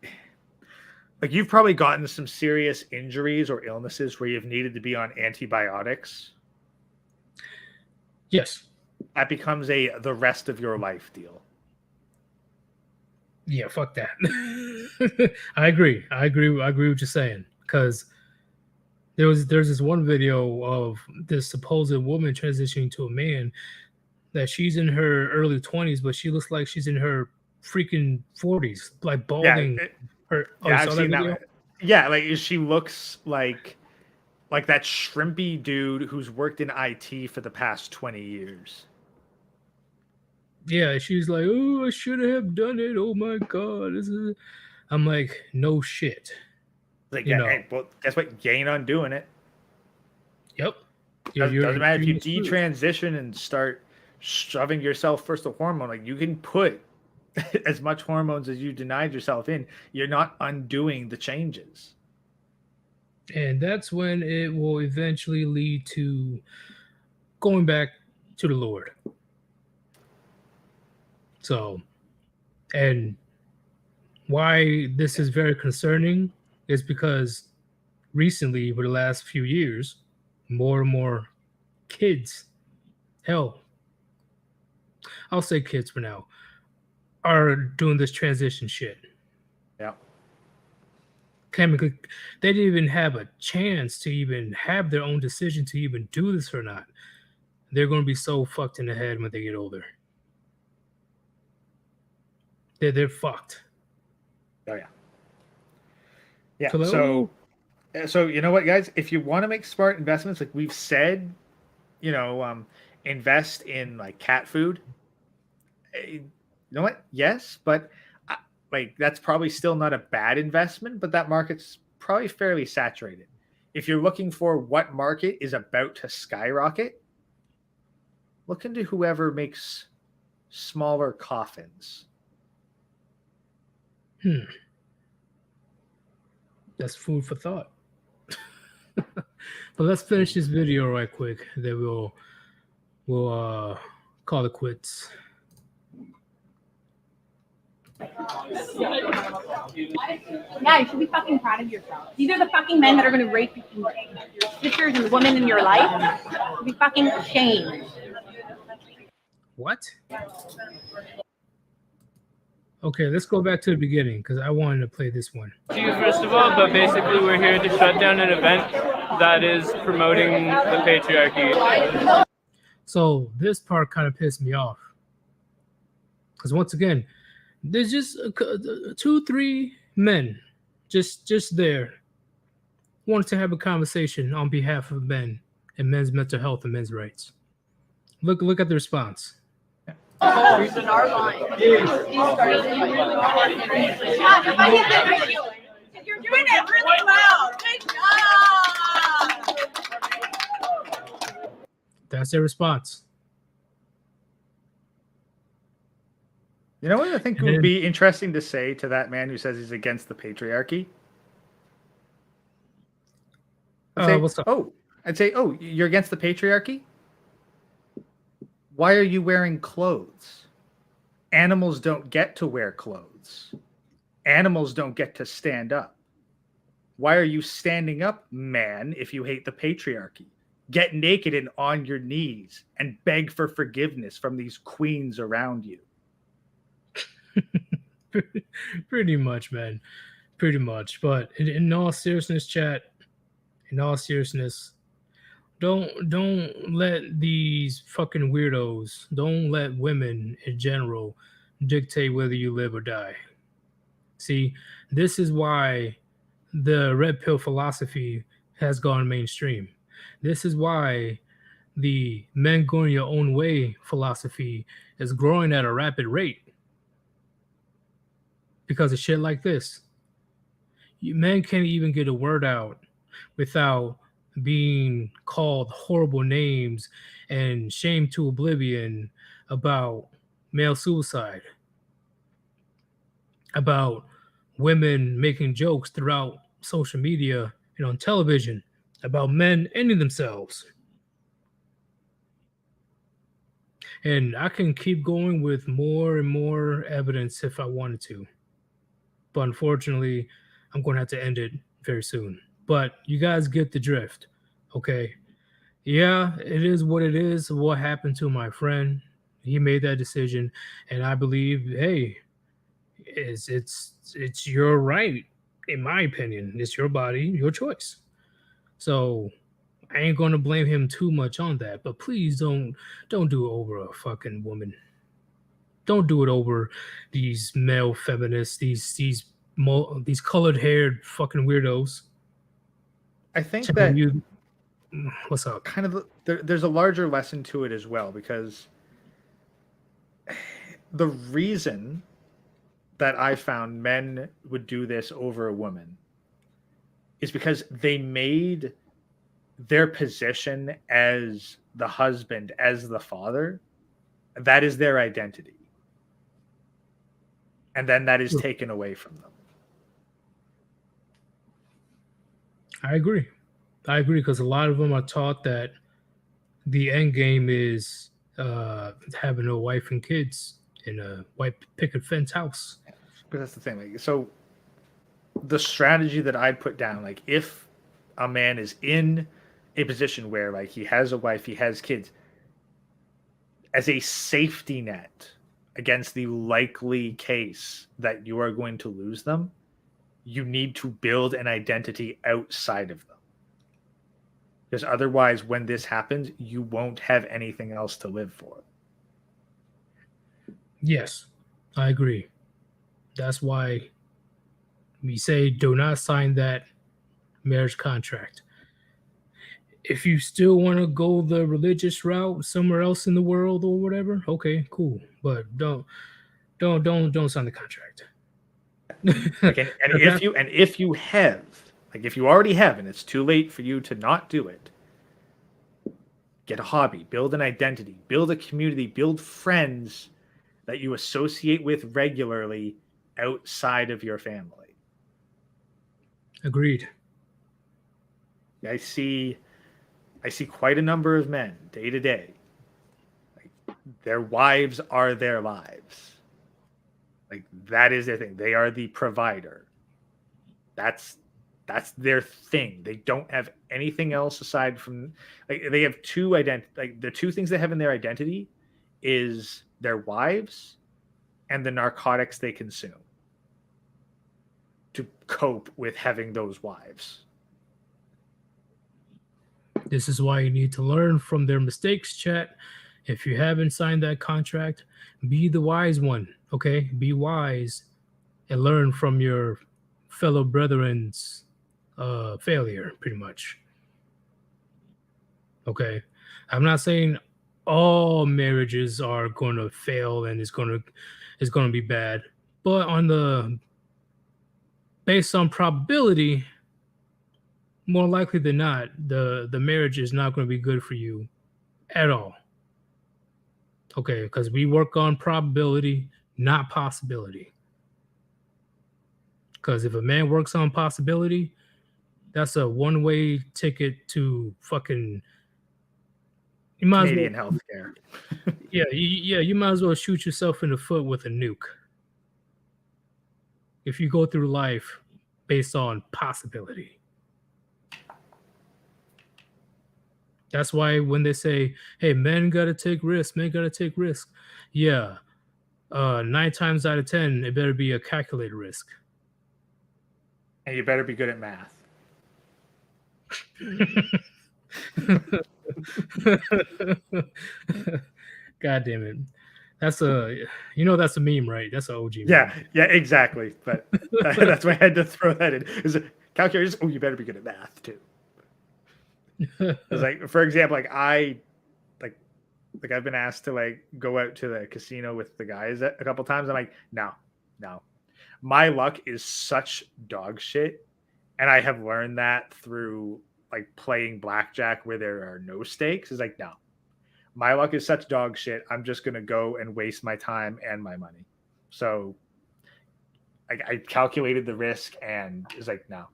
like you've probably gotten some serious injuries or illnesses where you've needed to be on antibiotics. Yes. That becomes the rest of your life deal. Yeah, fuck that. I agree what you're saying, because there's this one video of this supposed woman transitioning to a man that she's in her early 20s, but she looks like she's in her freaking 40s, like balding. I've seen that. Yeah, like she looks like that shrimpy dude who's worked in IT for the past 20 years. Yeah, she's like, oh, I should have done it. Oh my god, I'm like, no shit. Like, hey, well, guess what? You ain't undoing it. Yep. Doesn't matter if you detransition and start shoving yourself first of hormone. Like, you can put as much hormones as you denied yourself in. You're not undoing the changes. And that's when it will eventually lead to going back to the Lord. So, and why this is very concerning is because recently, for the last few years, more and more kids, hell, I'll say kids for now, are doing this transition shit. Yeah. Chemically, they didn't even have a chance to even have their own decision to even do this or not. They're going to be so fucked in the head when they get older. They're fucked. Oh yeah. Yeah. So you know what, guys? If you want to make smart investments, like we've said, invest in like cat food. You know what? Yes, but like that's probably still not a bad investment. But that market's probably fairly saturated. If you're looking for what market is about to skyrocket, look into whoever makes smaller coffins. That's food for thought. But let's finish this video right quick. Then we'll call it quits. Yeah, you should be fucking proud of yourself. These are the fucking men that are going to rape your sisters and the women in your life. You should be fucking ashamed. What? Okay, let's go back to the beginning because I wanted to play this one. To you first of all, but basically we're here to shut down an event that is promoting the patriarchy. So this part kind of pissed me off because once again, there's just 2-3 men just there wanted to have a conversation on behalf of men and men's mental health and men's rights. Look at the response. You're doing it really well. Good job. That's their response. You know what I think would be interesting to say to that man who says he's against the patriarchy? I'd say, you're against the patriarchy? Why are you wearing clothes? Animals don't get to wear clothes. Animals don't get to stand up. Why are you standing up, man, if you hate the patriarchy? Get naked and on your knees and beg for forgiveness from these queens around you. Pretty much, man. Pretty much. But in all seriousness, chat, in all seriousness, don't let these fucking weirdos, don't let women in general dictate whether you live or die. See, this is why the red pill philosophy has gone mainstream. This is why the men going your own way philosophy is growing at a rapid rate. Because of shit like this. Men can't even get a word out without being called horrible names and shamed to oblivion about male suicide, about women making jokes throughout social media and on television about men ending themselves. And I can keep going with more and more evidence if I wanted to. But unfortunately, I'm going to have to end it very soon. But you guys get the drift, okay? Yeah, it is what it is. What happened to my friend? He made that decision, and I believe, hey, it's your right. In my opinion, it's your body, your choice. So I ain't gonna blame him too much on that. But please don't do it over a fucking woman. Don't do it over these male feminists, these colored haired fucking weirdos. I think telling that you what's up. kind of there's a larger lesson to it as well, because the reason that I found men would do this over a woman is because they made their position as the husband, as the father, that is their identity. And then that is taken away from them. I agree because a lot of them are taught that the end game is having a wife and kids in a white picket fence house. But that's the thing. Like, so the strategy that I'd put down, like if a man is in a position where like he has a wife, he has kids, as a safety net against the likely case that you are going to lose them, you need to build an identity outside of them. Because otherwise, when this happens, you won't have anything else to live for. Yes, I agree. That's why we say do not sign that marriage contract. If you still want to go the religious route somewhere else in the world or whatever, okay, cool. But don't sign the contract. Okay, and if you have, like if you already have, and it's too late for you to not do it, get a hobby, build an identity, build a community, build friends that you associate with regularly outside of your family. Agreed. I see quite a number of men day to day. Like, their wives are their lives. Like that is their thing. They are the provider. That's their thing. They don't have anything else aside from, like, they have two like the two things they have in their identity is their wives and the narcotics they consume to cope with having those wives. This is why you need to learn from their mistakes, chat. If you haven't signed that contract, be the wise one, okay? Be wise and learn from your fellow brethren's failure, pretty much. Okay? I'm not saying all marriages are going to fail and it's going to be bad, but based on probability, more likely than not, the marriage is not going to be good for you at all. Okay, because we work on probability, not possibility. Because if a man works on possibility, that's a one-way ticket to fucking Canadian healthcare. you might as well shoot yourself in the foot with a nuke. If you go through life based on possibility. That's why when they say, hey, men got to take risks, yeah, 9 times out of 10, it better be a calculated risk. And you better be good at math. God damn it. That's a meme, right? That's an OG meme. Yeah, exactly. But that's why I had to throw that in. Is it calculators? Oh, you better be good at math too. Like, for example, I've been asked to like go out to the casino with the guys a couple times. I'm like, no. My luck is such dog shit, and I have learned that through like playing blackjack where there are no stakes. It's like, no, my luck is such dog shit. I'm just gonna go and waste my time and my money. So I calculated the risk, and it's like, no.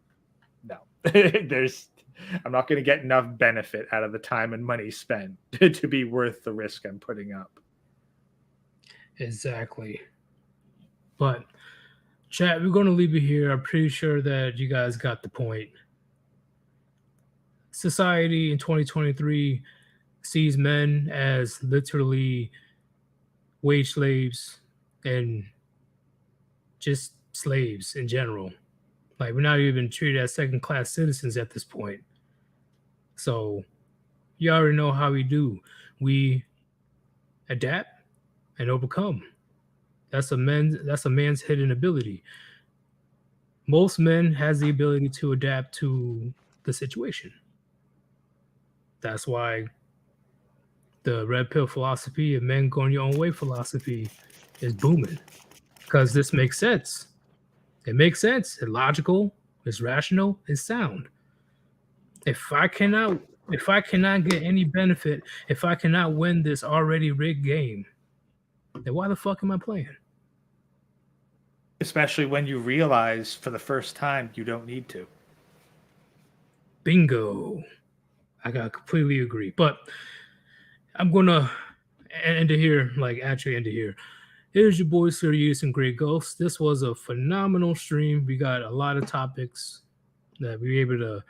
I'm not going to get enough benefit out of the time and money spent to be worth the risk I'm putting up. Exactly. But Chat, we're going to leave it here. I'm pretty sure that you guys got the point. Society in 2023 sees men as literally wage slaves and just slaves in general. Like, we're not even treated as second-class citizens at this point. So you already know how we do. We adapt and overcome. That's a man's hidden ability. Most men has the ability to adapt to the situation. That's why the red pill philosophy of men going your own way philosophy is booming, because this makes sense. It makes sense. It's logical. It's rational. It's sound. If I cannot get any benefit, if I cannot win this already rigged game, then why the fuck am I playing? Especially when you realize for the first time you don't need to. Bingo. I gotta completely agree. But I'm gonna end it here, actually end it here. It is your boy Sirius and Great Ghost. This was a phenomenal stream. We got a lot of topics that we were able to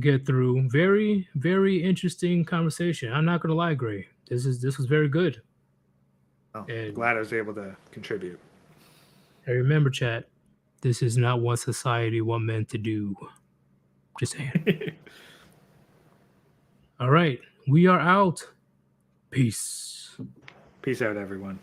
get through. Very, very interesting conversation. I'm not gonna lie, Gray. This was very good. Oh, And glad I was able to contribute. And remember, chat, this is not what society want men to do. Just saying. All right, we are out. Peace. Peace out, everyone.